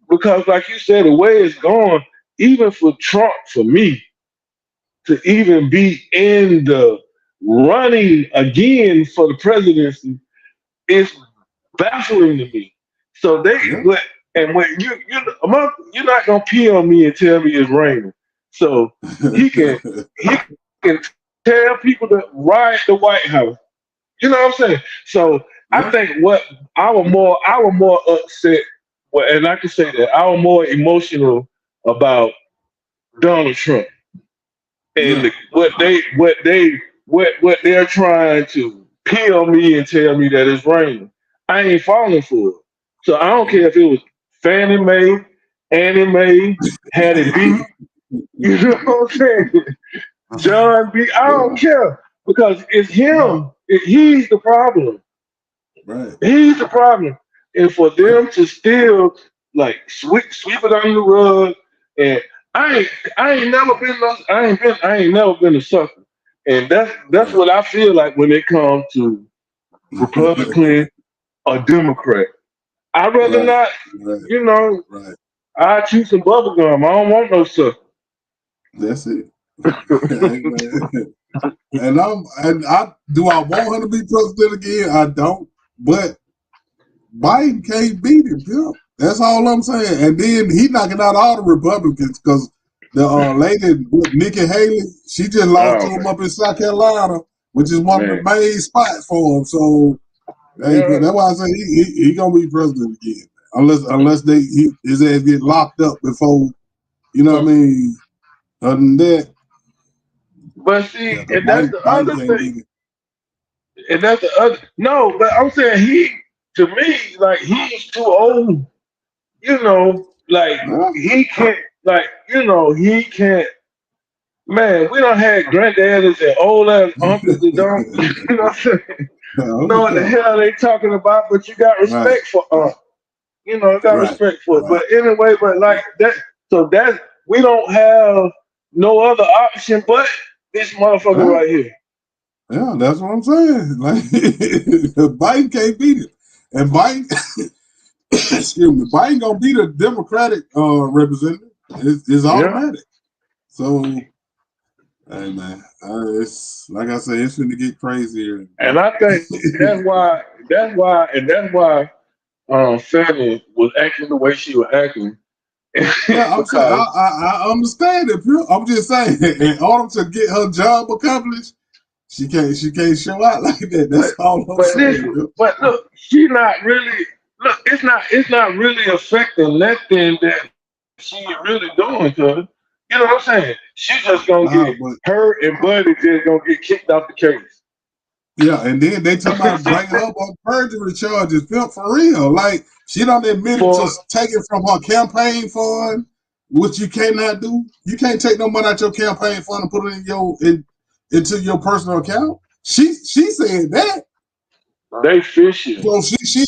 because, like you said, the way it's going, even for Trump, for me to even be in the running again for the presidency is baffling to me. So Yeah. when you're not gonna pee on me and tell me it's raining. So he can tell people to riot the White House. You know what I'm saying? So I think Yeah. what I was more upset, well, and I can say that I was more emotional about Donald Trump and Yeah. what they're trying to peel me and tell me that it's raining. I ain't falling for it. So I don't care if it was Fannie Mae, Annie Mae, Hattie B. You know what I'm saying? John B. I don't Yeah. care because it's Yeah. him. He's the problem. Right. He's the problem. And for Yeah. them to still like sweep it under the rug, and I ain't I ain't never been no, I ain't never been a sucker. And that's Right. what I feel like when it comes to Republican or Democrat. I'd rather Right. not, Right. you know, Right. I chew some bubble gum. I don't want no sucker. That's it. Hey, man. I want him to be president again? I don't. But Biden can't beat him, Bill. That's all I'm saying. And then he knocking out all the Republicans because the lady Nikki Haley, she just lost to Oh him up in South Carolina, which is one of the man. main spots for him. So hey, Yeah. that's why I say he gonna be president again, unless his ass get locked up before you know what I mean. Other than that, But see, yeah, and that's the Biden other can't thing. beat him. And that's the other. No, but I'm saying to me, like he's too old. Like Huh? he can't, like he can't. Man, we don't had granddaddies and old ass uncles that don't, what I'm saying? Know what the Okay. hell they talking about, but you got Right, respect for got right, respect for it. right. But anyway, but like that, so that we don't have no other option but this motherfucker Huh? right here. Yeah, that's what I'm saying. Like Biden can't beat it, and Biden, excuse me, Biden gonna beat a Democratic representative. It's Yeah. automatic. So, hey man, it's like I said, it's gonna get crazier. And I think that's why Fanny was acting the way she was acting Yeah, I'm saying because I understand it. Bro. I'm just saying, in order to get her job accomplished, she can't show out like that. but That's all I'm but saying, listen, bro. but look, she not really look. It's not really affecting nothing that she really doing to her. You know what I'm saying? She just gonna get Nah, but her and Buddy just gonna get kicked off the case. yeah, and then they talking about bringing her up on perjury charges. Felt for real. Like she don't admitted to For taking from her campaign fund, which you cannot do. You can't take no money out your campaign fund and put it into your personal account. She said that. they fishing. So she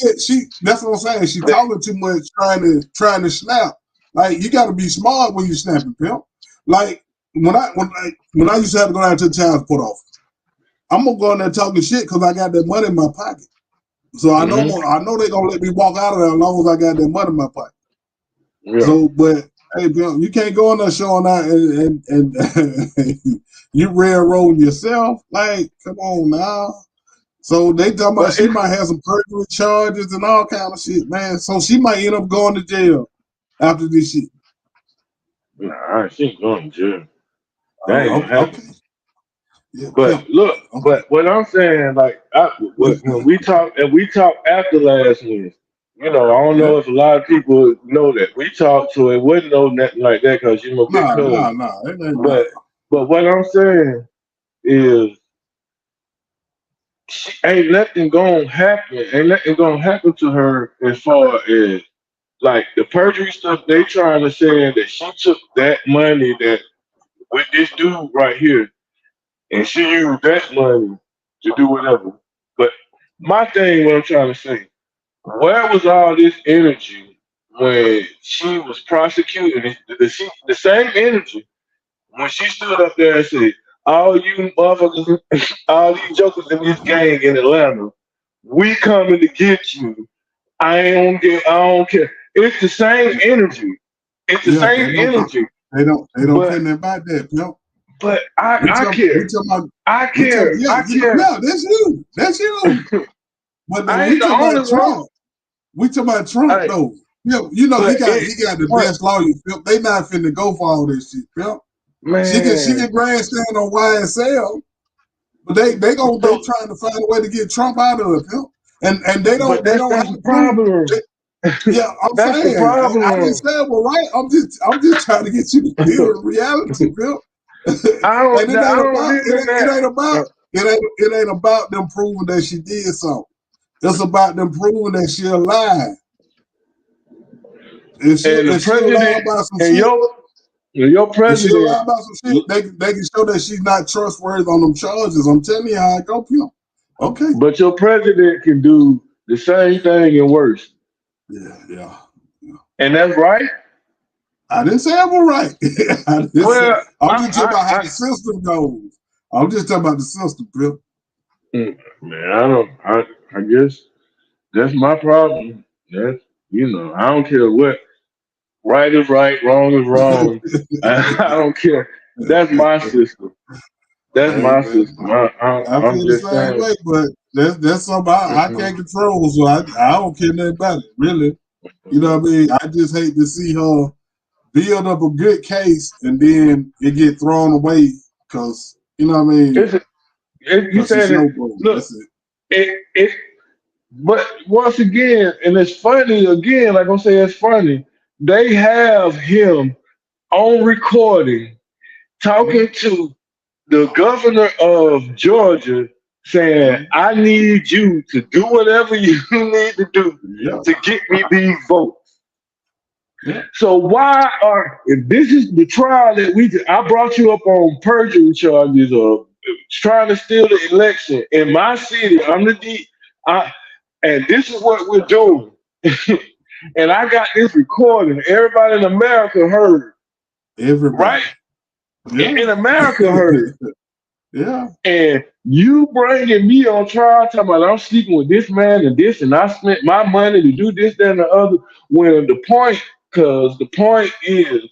that's what I'm saying. She talking too much, trying to snap. Like you got to be smart when you snapping, pimp. Like when I used to have to go down to the transport office, I'm gonna go in there talking shit because I got that money in my pocket. So Hmm. I know they gonna let me walk out of there as long as I got that money in my pocket. Yeah. So, but hey, pimp, you can't go in there showing out and you railroading yourself. Like, come on now. So they talking about But she it's might have some perjury charges and all kind of shit, man. So she might end up going to jail after this shit. nah, she ain't going to jail. That ain't gonna Okay. happen. Yeah, But pimp. look, Okay. but what I'm saying, like, when we talked after last Wednesday, I don't Yeah. know if a lot of people know that we talked, so it wouldn't know nothing like that because good Nah, nah, cousin. nah. It ain't nah. But what I'm saying is ain't nothing gonna happen. Ain't nothing gonna happen to her as far as like the perjury stuff. They trying to say that she took that money that with this dude right here, and she used that money to do whatever. But my thing, what I'm trying to say, where was all this energy when she was prosecuting it? The same energy when she stood up there and said, "All you motherfuckers, all these jokers in this gang in Atlanta, we coming to get you. I don't care." It's the same energy. It's the Yeah, same energy. they don't But care nothing about that, yo. but I We care. talking about I care. yeah, I care. yeah, that's you. But I we ain't the talking only about one. Trump. We talking about Trump Hey, though. You know but it he got the but best lawyer. Phil. They not finna go for all this shit, Phil. She man. can grandstand on YSL, but they So trying to find a way to get Trump out of it, Phil. And but they that's don't that's have the to prove. problem. They, yeah, I'm That's the saying I didn't problem. say it was right. I'm just trying to get you to deal with reality, Phil. And I don't live in it that. ain't about it ain't about them proving that she did something. It's about them proving that she alive. And the If she lie president about some and shit, your if she president, lie about some shit, they can show that she's not trustworthy on them charges. I'm telling you how I go, Pimp. Okay. but your president can do the same thing and worse. Yeah, yeah, yeah. And that's right. I didn't say I was right. Well, I'm just talking about how I the system goes. I'm just talking about the system, Pimp. man, I guess that's my problem. That's I don't care what. Right is right, wrong is wrong. I don't care. That's my system. That's Hey my man, system. I I'm feel the just same saying. way, but that's something I can't control, so I don't care nothing about it, really. You know what I mean? I just hate to see her build up a good case and then it get thrown away because you know what I mean? It's you Because she saying it. snowballed. Look, That's it. it. But once again, and it's funny again. Like I'm saying, it's funny. They have him on recording talking to the governor of Georgia, saying, Mhm. "I need you to do whatever you need to do Yeah, to get me these votes." yeah, So why are if this is the trial that I brought you up on perjury charges of trying to steal the election in my city. I'm the D I and this is what we're doing. And I got this recording. Everybody in America heard, right? everybody. Yeah, In America heard. yeah, And you bringing me on trial talking about I'm sleeping with this man and this, and I spent my money to do this, that, and the other. When the point is,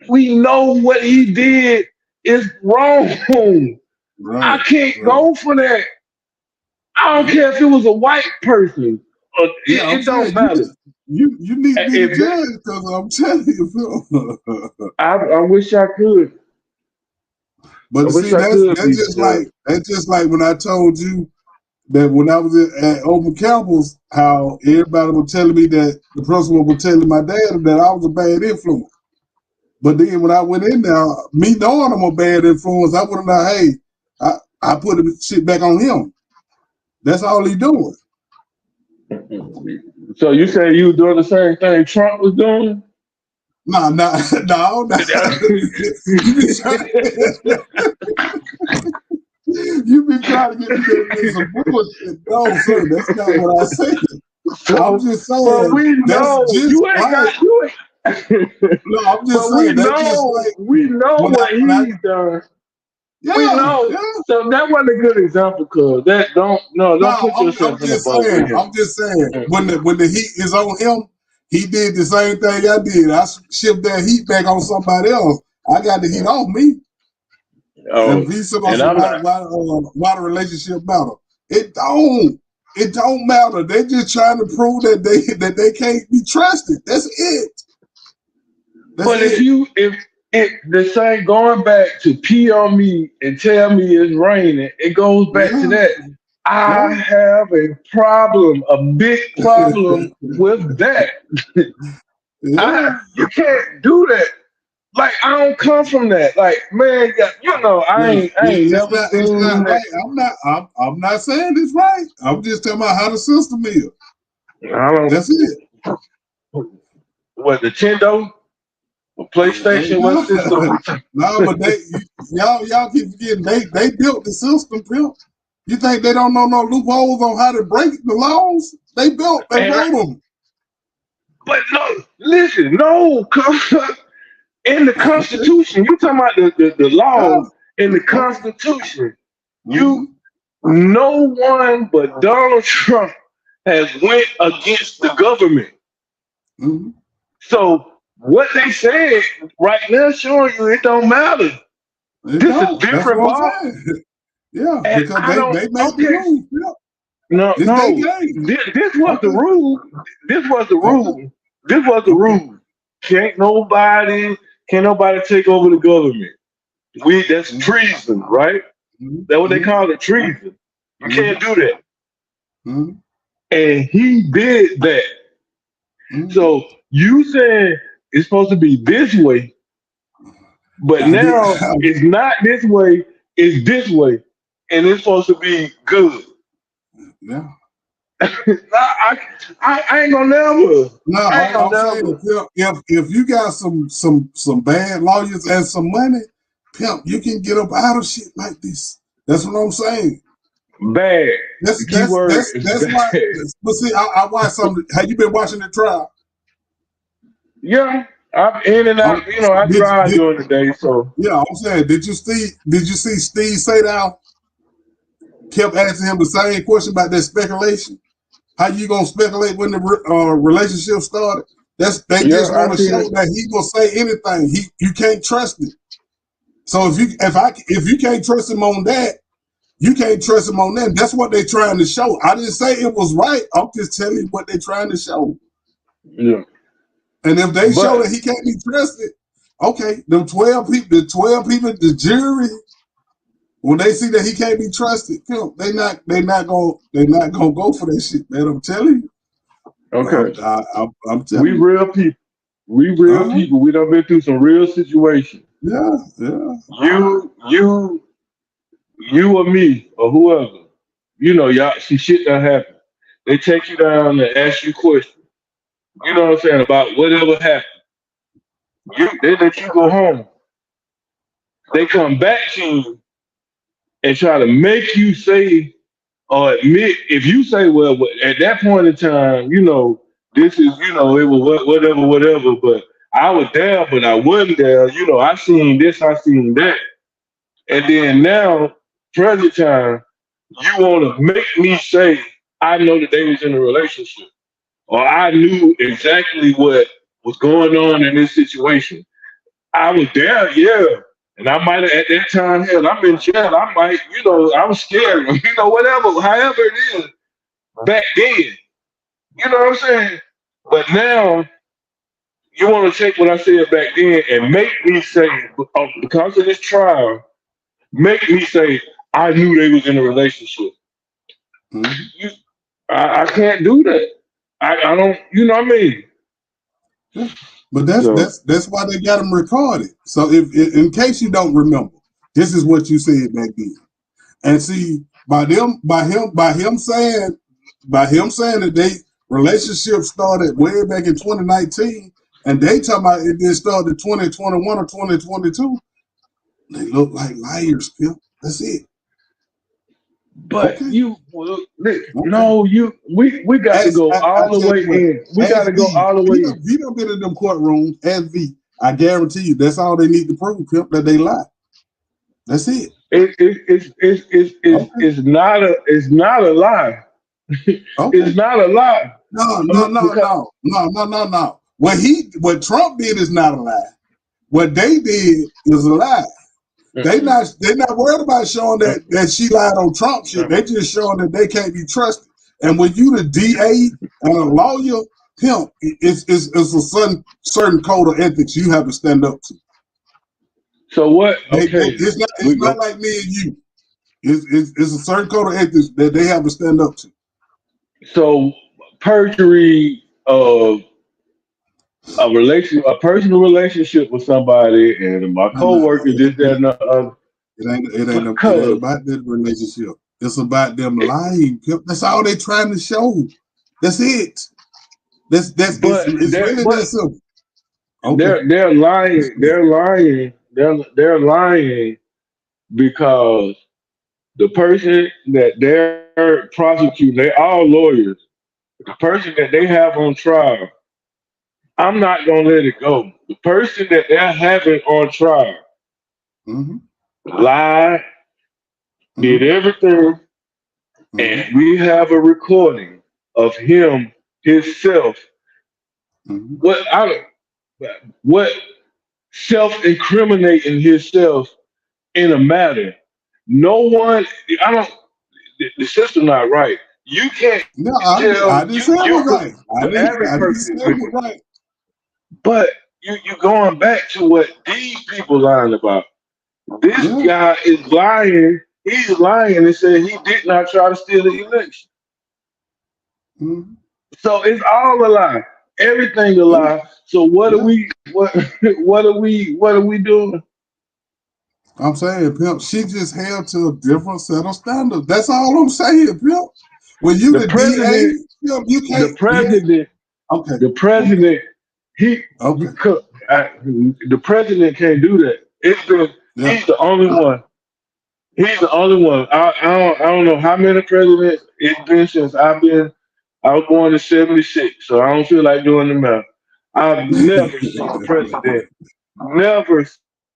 we know what he did is wrong. I right, can't right. go for that. I don't Yeah, care if it was a white person. yeah. I'm It don't saying matter. you need to be the If that, judge because I'm telling you, Phil. I wish I could. But I to wish see, I could be the judge. that's just like when I told you that when I was at Open Campus, how everybody was telling me that the principal was telling my dad that I was a bad influence. But then when I went in there, me knowing I'm a bad influence, I would have known, hey, I put the shit back on him. That's all he doing. So you say you were doing the same thing Trump was doing? Nah, nah, no, nah. you be trying you be trying to get me to admit some bullshit. No, sir, that's not what I said. I'm So, just but saying we that's know just you ain't like got you. Ain't, no, I'm just but we saying that's just know like we know what when I he's done. We yeah, know. yeah. So that wasn't a good example, cause that don't No, put yourself in a boat with him. I'm just saying Mm. when the heat is on him, he did the same thing I did. I shipped that heat back on somebody else. I got the heat off me. Oh, And V said, and I'm not. why the relationship matter? It don't. It don't matter. They just trying to prove that they can't be trusted. That's it. That's But it. if it the same going back to pee on me and tell me it's raining, it goes back to Yeah, that. I yeah. have a problem, a big problem with that. yeah. You can't do that. Like I don't come from that. Like man, you know, Yeah, I ain't it's never not. It's seen not that. right. I'm not saying it's right. I'm just talking about how the system is. I don't. That's it. What Nintendo, PlayStation, what No, system? no, but y'all keep forgetting they built the system, Pimp. You think they don't know no loopholes on how to break the laws? They And wrote them. but no, listen, no, in the Constitution, you talking about the Yeah. law in the Okay. Constitution. You Mm-hmm. no one but Donald Trump has went against the government. Mm-hmm. So what they said right now showing you it don't matter. It This is don't. That's different what I'm ball. saying. Yeah, And because I don't they make the okay. rules. Yeah. No, It's their no. game. This was the Okay. rule. This was the Okay. rule. This was the Okay. rule. Can't nobody, can't nobody take over the government. We that's Mm-hmm. treason, right? That's what they Mm-hmm. call it, treason. You Mm-hmm. can't do that. Mm-hmm. And he did that. Mm-hmm. So you said it's supposed to be this way, but I did. now it's not this way, it's this way. And it's supposed to be good. Yeah. I ain't gonna never. No, I ain't I'm gonna saying never. if you got some bad lawyers and some money, Pimp, you can get up out of shit like this. That's what I'm saying. Bad. The key word is That's bad. why. But see, I watched some. Have you been watching the trial? Yeah, I'm in and Um, out. You know, I drive did during the day, so yeah, I'm saying, did you see Steve Sadow kept asking him the same question about that speculation? How you gonna speculate when the relationship started? They yeah, just I want to seen show it. that he gonna say anything. You can't trust it. So if you can't trust him on that, you can't trust him on that. That's what they're trying to show. I didn't say it was right. I'm just telling you what they're trying to show. Yeah, And if they show but that he can't be trusted, okay, the 12 people, the jury, when they see that he can't be trusted, they not gonna go for that shit, man. I'm telling you. okay, I'm we telling you. real people. We real Uh-huh. people. We done been through some real situations. Yeah, yeah. You, you or me or whoever. You know, y'all see shit that happen. They take you down and ask you questions. You know what I'm saying about whatever happened. They let you go home. They come back to you and try to make you say or admit if you say, well, at that point in time, you know, this is, you know, it was whatever, whatever, but I was there, but I wasn't there. You know, I seen this, I seen that. And then now, present time, you want to make me say, I know that they was in a relationship or I knew exactly what was going on in this situation. I was there, yeah. And I might have at that time, hell, I'm in jail. I might, you know, I was scared, you know, whatever, however it is back then. You know what I'm saying? But now you want to take what I said back then and make me say, because of this trial, make me say I knew they was in a relationship. Mm-hmm. You, I can't do that. I don't. You know what I mean? Yeah. But So that's why they got them recorded. So if in case you don't remember, this is what you said back then. And see, by him saying that they relationship started way back in 2019, and they talking about it didn't start in 2021 or 2022. They look like liars, Pimp. That's it. but Okay. you Okay. no, we got to go I all the tell way you what, in. We got ask to go V. all the way in. He done been in them courtrooms. Ask V. I guarantee you, that's all they need to prove, Pimp, that they lie. That's it. Okay. It's not a lie. Okay. It's not a lie. No, no, no, Because no, no, no, no, no. What Trump did is not a lie. What they did is a lie. mm-mm, They not worried about showing mm-mm, that she lied on Trump shit. They mm-mm. just showing that they can't be trusted. And when you the DA and a lawyer, Pimp, it's a certain code of ethics you have to stand up to. So what? Okay, It's we not go. like me and you. It's a certain code of ethics that they have to stand up to. So perjury of a personal relationship with somebody, and my No, coworker, this, that, and the other. it ain't Because, about that relationship. It's about them lying. That's all they trying to show. That's it. but It's really that simple. Okay. they're lying. They're lying. They're lying because the person that they're prosecuting, they all lawyers. The person that they have on trial, I'm not gonna let it go. The person that they're having on trial Mm-hmm. lied, did Mm-hmm. everything, Mm-hmm. and we have a recording of him himself. Mm-hmm. What I don't, what self-incriminating himself in a matter. No one, I don't. The system not right. You can't No, tell I didn't say you it could. was right. The average I didn't person say could, it was right. but you going back to what these people lying about. This Yeah. guy is lying. He's lying and said he did not try to steal the election. Mm-hmm. So it's all a lie. Everything a Yeah. lie. So what are Yeah. we what are we doing? I'm saying, pimp, she just held to a different set of standards. That's all I'm saying, pimp. When you The the president, DA, pimp, you the can't. president, Okay. the Okay. president, he Okay. could the president can't do that. It's been Yeah. he's the only one. He's the only one. I don't know how many presidents it's been since I was born in '76, so I don't feel like doing the math. I've never seen a president, never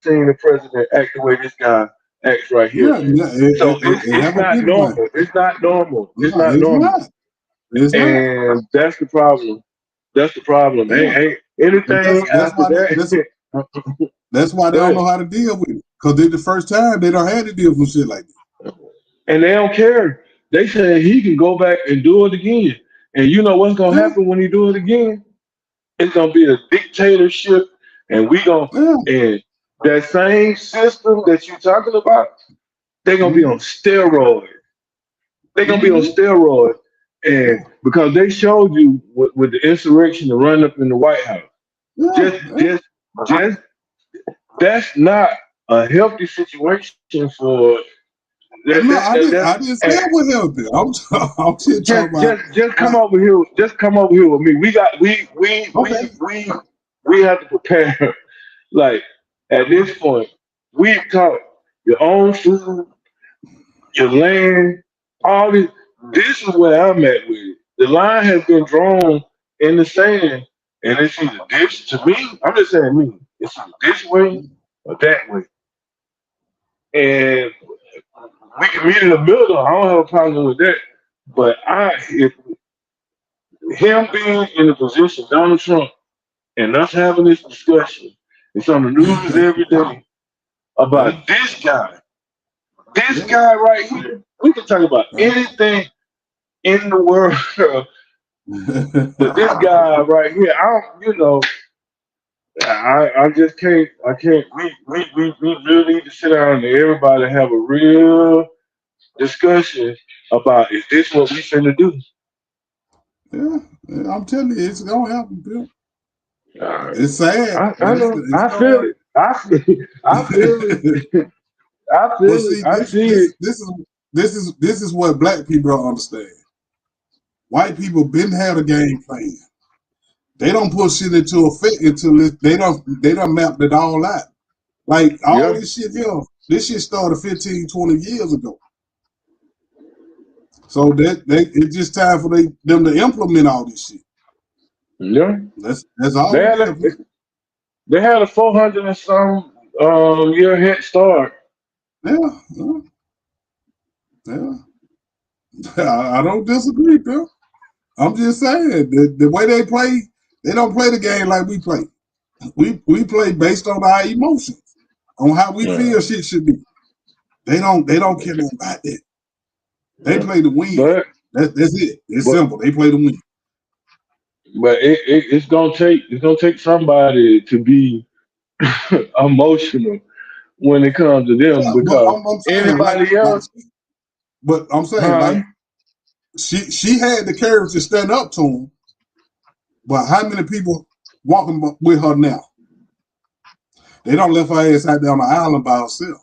seen a president act the way this guy acts right here, man. Yeah. Yeah. So it's It not happens to normal. anybody. It's not normal. It's No, not it's normal, not. It's not. and that's the problem. That's the problem. Yeah. Ain't And anything after that. that's why they Go don't ahead. know how to deal with it. Because they the first time they don't have to deal with shit like And they don't care. They say he can go back and do it again. And you know what's gonna that. happen when he do it again? It's gonna be a dictatorship, and we gonna Yeah. and that same system that you're talking about, they're gonna be on Mm-hmm. steroids. They're gonna be on Mm-hmm. steroids, and Yeah. because they showed you with the insurrection to run up in the White House, Yeah. just Yeah. just just that's not a healthy situation for No, that. I didn't say I was healthy. I'm just Just, talking about. just, just come over here. Just come over here with me. We got, Okay. we have to prepare. Like at this point, we've taught your own food, your land, all this. This is where I'm at with it. The line has been drawn in the sand, and it's either this to me. I'm just saying me. It's either this way or that way, and we can meet in the middle. I don't have a problem with that. But if him being in the position, Donald Trump, and us having this discussion, it's on the news every day Yeah. about this guy. This Yeah. guy right here. We can talk about Yeah. anything in the world, but this guy right here, I just can't. I can't. We really need to sit down and everybody have a real discussion about is this what we finna do? Yeah. Yeah. I'm telling you, it's gonna happen, Bill. Uh, It's sad, I but know. it's I gonna feel it. I feel happen. it. I Well, feel it. see, I see it. this is what black people don't understand. White people been had a game plan. They don't put shit into effect until they don't mapped it all out. Like all Yeah. this shit here, this shit started 15, 20 years ago. So it's just time for them to implement all this shit. Yeah. That's all They it had a is. they had a 400 and some year head start. Yeah, yeah, yeah. I don't disagree, Bill. I'm just saying the way they play, they don't play the game like we play. We play based on our emotions, on how we Yeah. feel shit should be. They don't care nothing about that. They Yeah. play to win. But That's it. It's but simple. They play to win. but it's gonna take somebody to be emotional when it comes to them Yeah, but because I'm saying anybody like else, but I'm saying huh? like she had the courage to stand up to him. But how many people? walking with her now. They don't left her ass out there on the island by herself.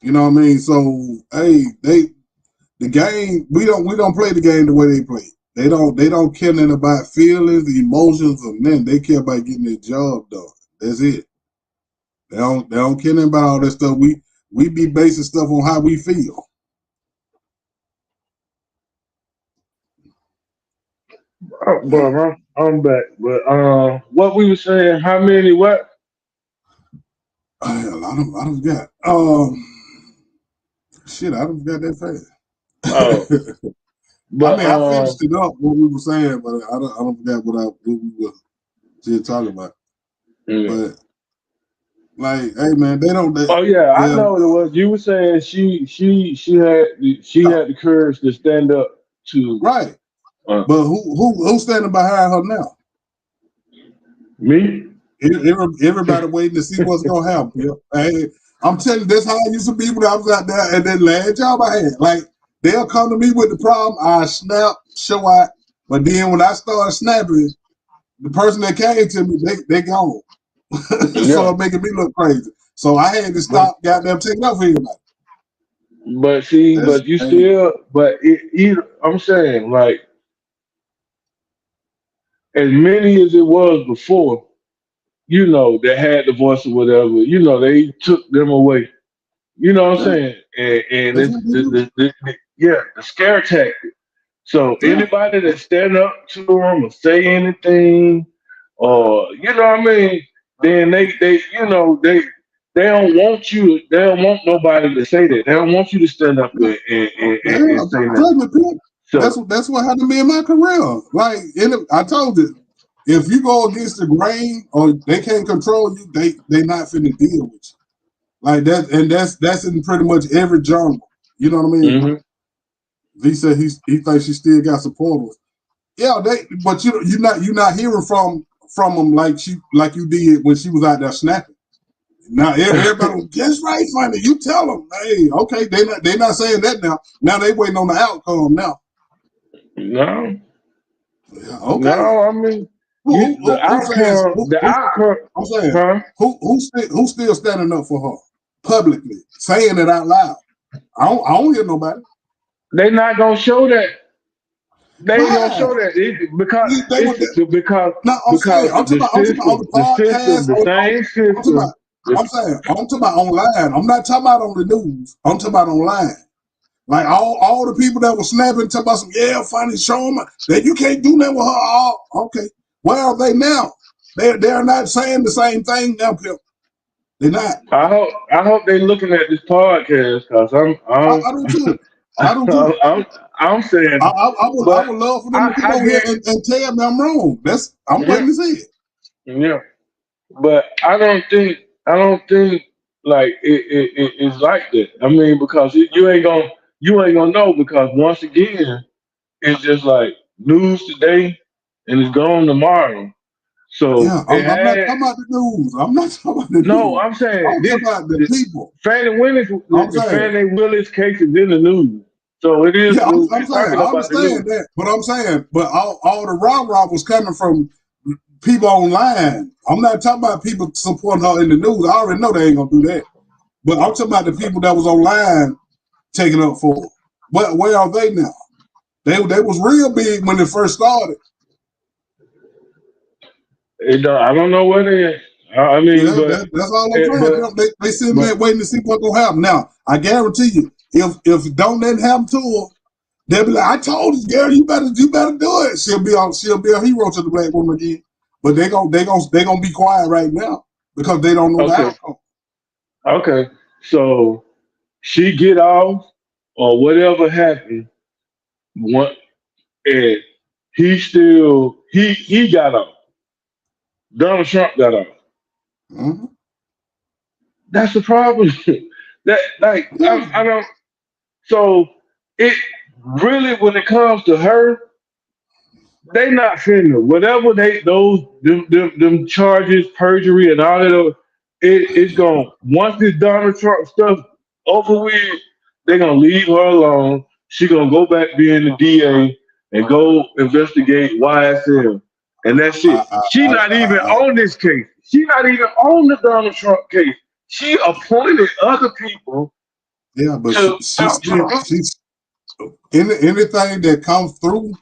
You know what I mean? So hey, the game we don't play the game the way they play. They don't care nothing about feelings, emotions, or nothing. They care about getting their job done. That's it. They don't care nothing about all that stuff. We be basing stuff on how we feel. Oh, Yeah. but I'm back. But what we were saying? How many? What? Hell, I don't got. Shit, I don't got that Oh, fast. I but mean, I finished it up what we were saying, but I don't forget what we were just talking about. mm. But like, hey man, they don't. Oh yeah, I They're know what it was. You were saying she yeah, had the courage to stand up to right. uh, But who's standing behind her now? me. Everybody waiting to see what's gonna happen. Yeah. Hey, I'm telling you, that's how I used to be when I was out there. And then last job I had, like they'll come to me with the problem, I snap, show out. But then when I start snapping, the person that came to me, they gone. So Yeah, it making me look crazy. So I had to but stop, goddamn, taking up for everybody. see, That's but you hey, still, but I'm saying like as many as it was before, that had the voice or whatever, they took them away. You know what I'm yeah, saying? And that's it's what they do. yeah, the scare tactic. So Yeah, anybody that stand up to them or say anything, or what I mean, then they don't want you. They don't want nobody to say that. They don't want you to stand up yeah, and yeah. say Trust nothing. me, Pip. So That's what happened to me in my career. Like, I told you, if you go against the grain or they can't control you, they not finna deal with you. Like that, and that's in pretty much every genre. You know what I mean? hmm He said he thinks she still got supporters. Yeah, but you're not hearing from them like you did when she was out there snapping. Now everybody was just right, funny. You tell them, hey, okay, they not saying that now. Now they waiting on the outcome now. no, Yeah, okay. no. I mean, the Who says outcome, the outcome, I'm saying huh? who's still standing up for her publicly, saying it out loud? I don't hear nobody. They not gonna show that. They ain't gonna Why? show that because They would. it's because No, because I'm talking about on the the system, podcast. the same I'm talking system. about. I'm talking about online. I'm not talking about on the news. I'm talking about online. Like all the people that were snapping, talking about some funny, show them that you can't do that with her. All okay. Where are they now? They're not saying the same thing now, Pip. They're not. I hope they looking at this podcast because I do too. I do too. I'm saying, I but would love for them to come I over here get and tell me I'm wrong. I'm yeah waiting to see it. yeah, but I don't think like it's like that. I mean, because you ain't gonna know because once again it's just like news today and it's gone tomorrow. So Yeah, it I'm not had talking about the news. I'm not talking about the no. news. I'm saying I'm talking this. about the The people. Fannie Willis, I'm the saying, Fannie Willis case is in the news, so it is yeah, news. I'm We're saying, talking I about the news. understand that, but I'm saying, but all the rah was coming from people online. I'm not talking about people supporting her in the news. I already know they ain't gonna do that. But I'm talking about the people that was online taking up for her. Where are they now? They was real big when it first started. I don't know what it is. I mean, Yeah, but that's all I'm it, saying. but They sitting but there waiting to see what's gonna happen. Now, I guarantee you, if don't let it happen to her, they'll be like, I told you, Gary, you better do it. She'll be a hero to the black woman again. But they gonna be quiet right now because they don't know the okay, outcome. okay. So she get off or whatever happened. What and he got off. Donald Trump got off. Mm-hmm. That's the problem. that like Yeah, I don't. So it really when it comes to her, they not finna whatever them charges, perjury and all that. It's gonna once this Donald Trump stuff over with, they gonna leave her alone. She gonna go back being the DA, and go investigate YSL, and that's I, it. I, She not even I, on this case. She not even on the Donald Trump case. She appointed other people yeah, but she still to she's anything that comes through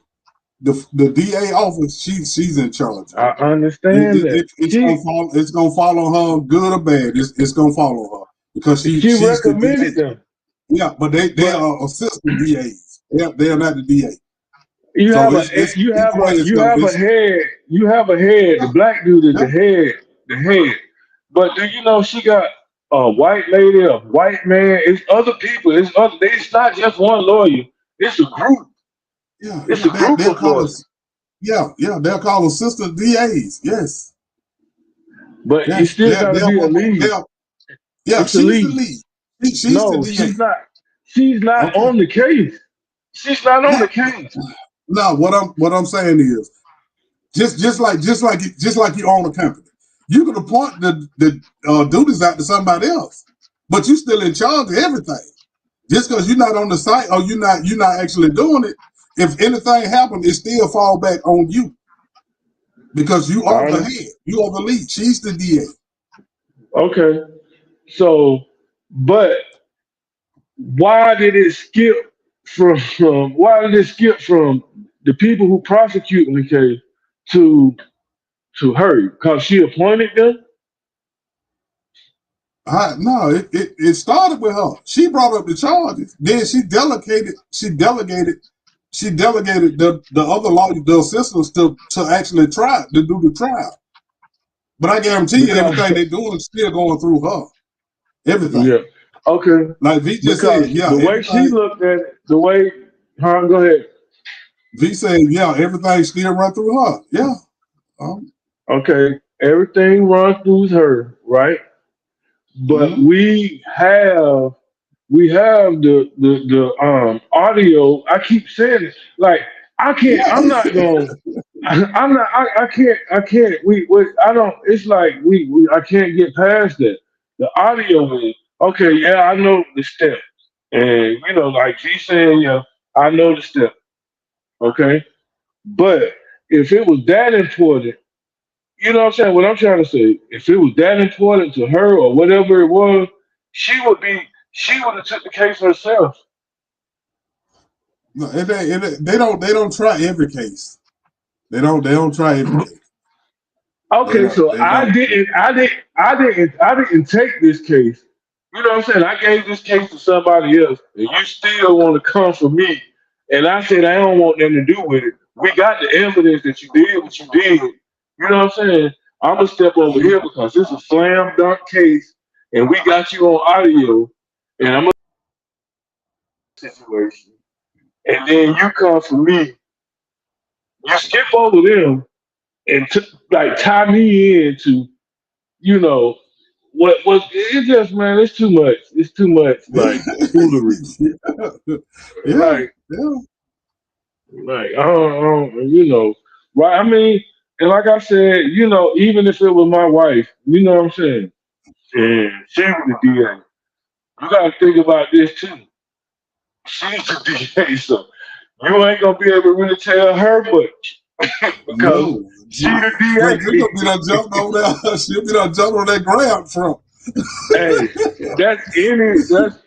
the DA office, she's in charge of. I understand that. It's gonna follow her, good or bad. It's gonna follow her because She she's the DA. recommended them, Yeah, but they but are assistant DAs. They are not the DA. you So have it's either way. It's you gonna have a it's head. You have a head. The yeah black dude is yeah the head. But do you know she got a white lady, a white man? It's other people. It's not just one lawyer. It's a group. It's yeah. a group They'll of call lawyers. us they'll call assistant DAs. But it Yes. still got to They'll be a work on lead. yeah. It's a She's the lead. lead. She's the No, DA. she's not. She's not Okay. on the case. She's not on Yeah. the case. No, what I'm saying is just like you own a company. You can appoint the duties out to somebody else, but you still in charge of everything. Just because you're not on the site or you're not actually doing it, if anything happens, it still fall back on you because you are the Honest. head, you are the lead. She's the DA. Okay. So, but why did it skip why did it skip from the people who prosecuting the case to her? Because she appointed them. No, it started with her. She brought up the charges. Then she delegated the other lawyers, the assistants to actually try to do the trial. But I guarantee you, Because everything they're doing is still going through her. Everything. yeah, okay. Like V just said, Because yeah, the way she everything. looked at it, the way, huh? Go ahead. V said, yeah, everything still run through her. Yeah. Um, Okay, everything runs through her, right? But mhm. we have the audio. I keep saying it. Like I can't. Yeah. I'm not going. I'm not. I can't. I can't. We. I don't. It's like we. I can't get past that. The audio is okay. Yeah, I know the step, and like she saying, yeah, I know the step. Okay, but if it was that important, you know what I'm saying? What I'm trying to say, if it was that important to her or whatever it was, she would have took the case herself. No, they don't try every case. They don't try every case. Okay, so They don't. I didn't take this case. You know what I'm saying? I gave this case to somebody else, and you still want to come for me. And I said I don't want nothing to do with it. We got the evidence that you did what you did. You know what I'm saying? I'm gonna step over Mhm. here because this is a slam dunk case, and we got you on audio, and I'm a situation. And then you come for me. You skip over them and like tie me into you know what it just man, it's too much. It's too much like foolery. Yeah, Like yeah. I don't right? I mean, and like I said, even if it was my wife, you know what I'm saying? And she was the DA. You gotta think about this too. She's the DA, so you ain't gonna be able to really tell her much because No, she the Greg, you gonna be DA. done jumping over there. She'll be done jumping on that ground from. Hey, that's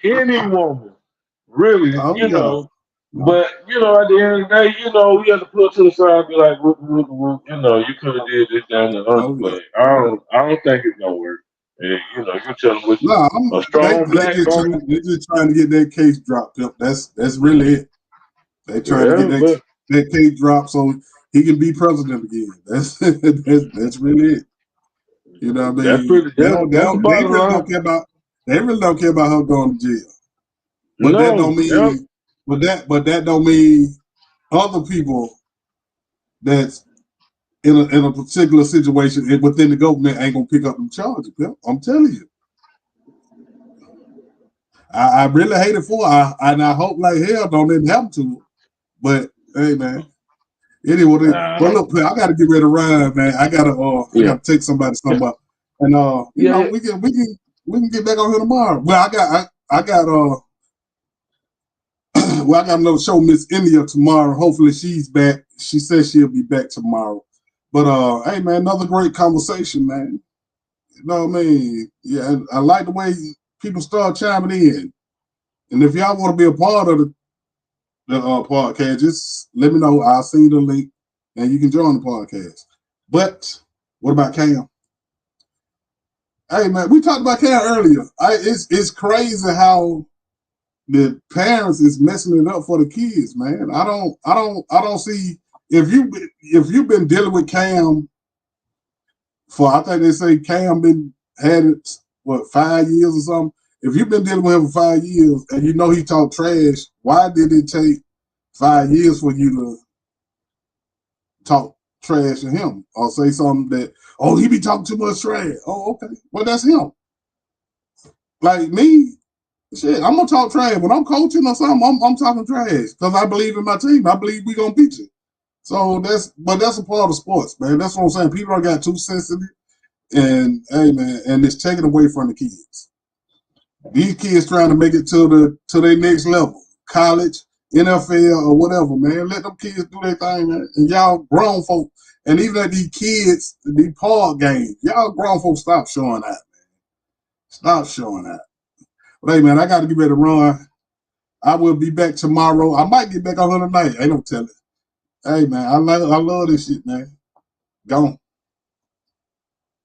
any woman, really, Oh yeah. No. But at the end of the day, we have to put to the side and be like, you could have did this, that, and the other. Oh yeah. But I don't think it's gonna work. And, you tell them what No, a strong black woman. they just trying to get that case dropped. Yep, that's really it. They trying to get Yeah, but that case dropped so he can be president again. That's really it. You know what I that's mean? pretty. That's the They bottom really line. don't care about they really don't care about her going to jail. But that No, don't yep. mean but that don't mean other people that's in a particular situation within the government ain't gonna pick up them charges. Yep, I'm telling you. I really hate it for her. And I hope like hell don't let it happen to her. But hey man, anyway, well Uh, look, I gotta get ready to run, man. I yeah, gotta take somebody somewhere. And yeah, yeah. we can get back on here tomorrow. Well I got Well, I got another show, Miss India, tomorrow. Hopefully she's back. She says she'll be back tomorrow. But hey man, another great conversation, man. You know what I mean? Yeah, I like the way people start chiming in. And if y'all want to be a part of the podcast, just let me know. I'll send you the link and you can join the podcast. But what about Cam? Hey man, we talked about Cam earlier. It's crazy how the parents is messing it up for the kids, man. I don't see if you've been dealing with Cam for, I think they say Cam had it what 5 years or something. If you've been dealing with him for 5 years and you know he talked trash, why did it take 5 years for you to talk trash to him or say something that, oh, he be talking too much trash? Oh, okay. Well, that's him. Like me, shit, I'm gonna talk trash when I'm coaching or something. I'm talking trash because I believe in my team. I believe we gonna beat you. So that's a part of sports, man. That's what I'm saying. People got too sensitive, and hey, man, and it's taken away from the kids. These kids trying to make it to their next level, college, NFL, or whatever, man. Let them kids do their thing, man. And y'all grown folk, and even at these kids, these park games, y'all grown folks stop showing that. Stop showing that. But hey, man, I got to get ready to run. I will be back tomorrow. I might get back on her tonight. Ain't no telling. Hey, man, I love this shit, man. Gone.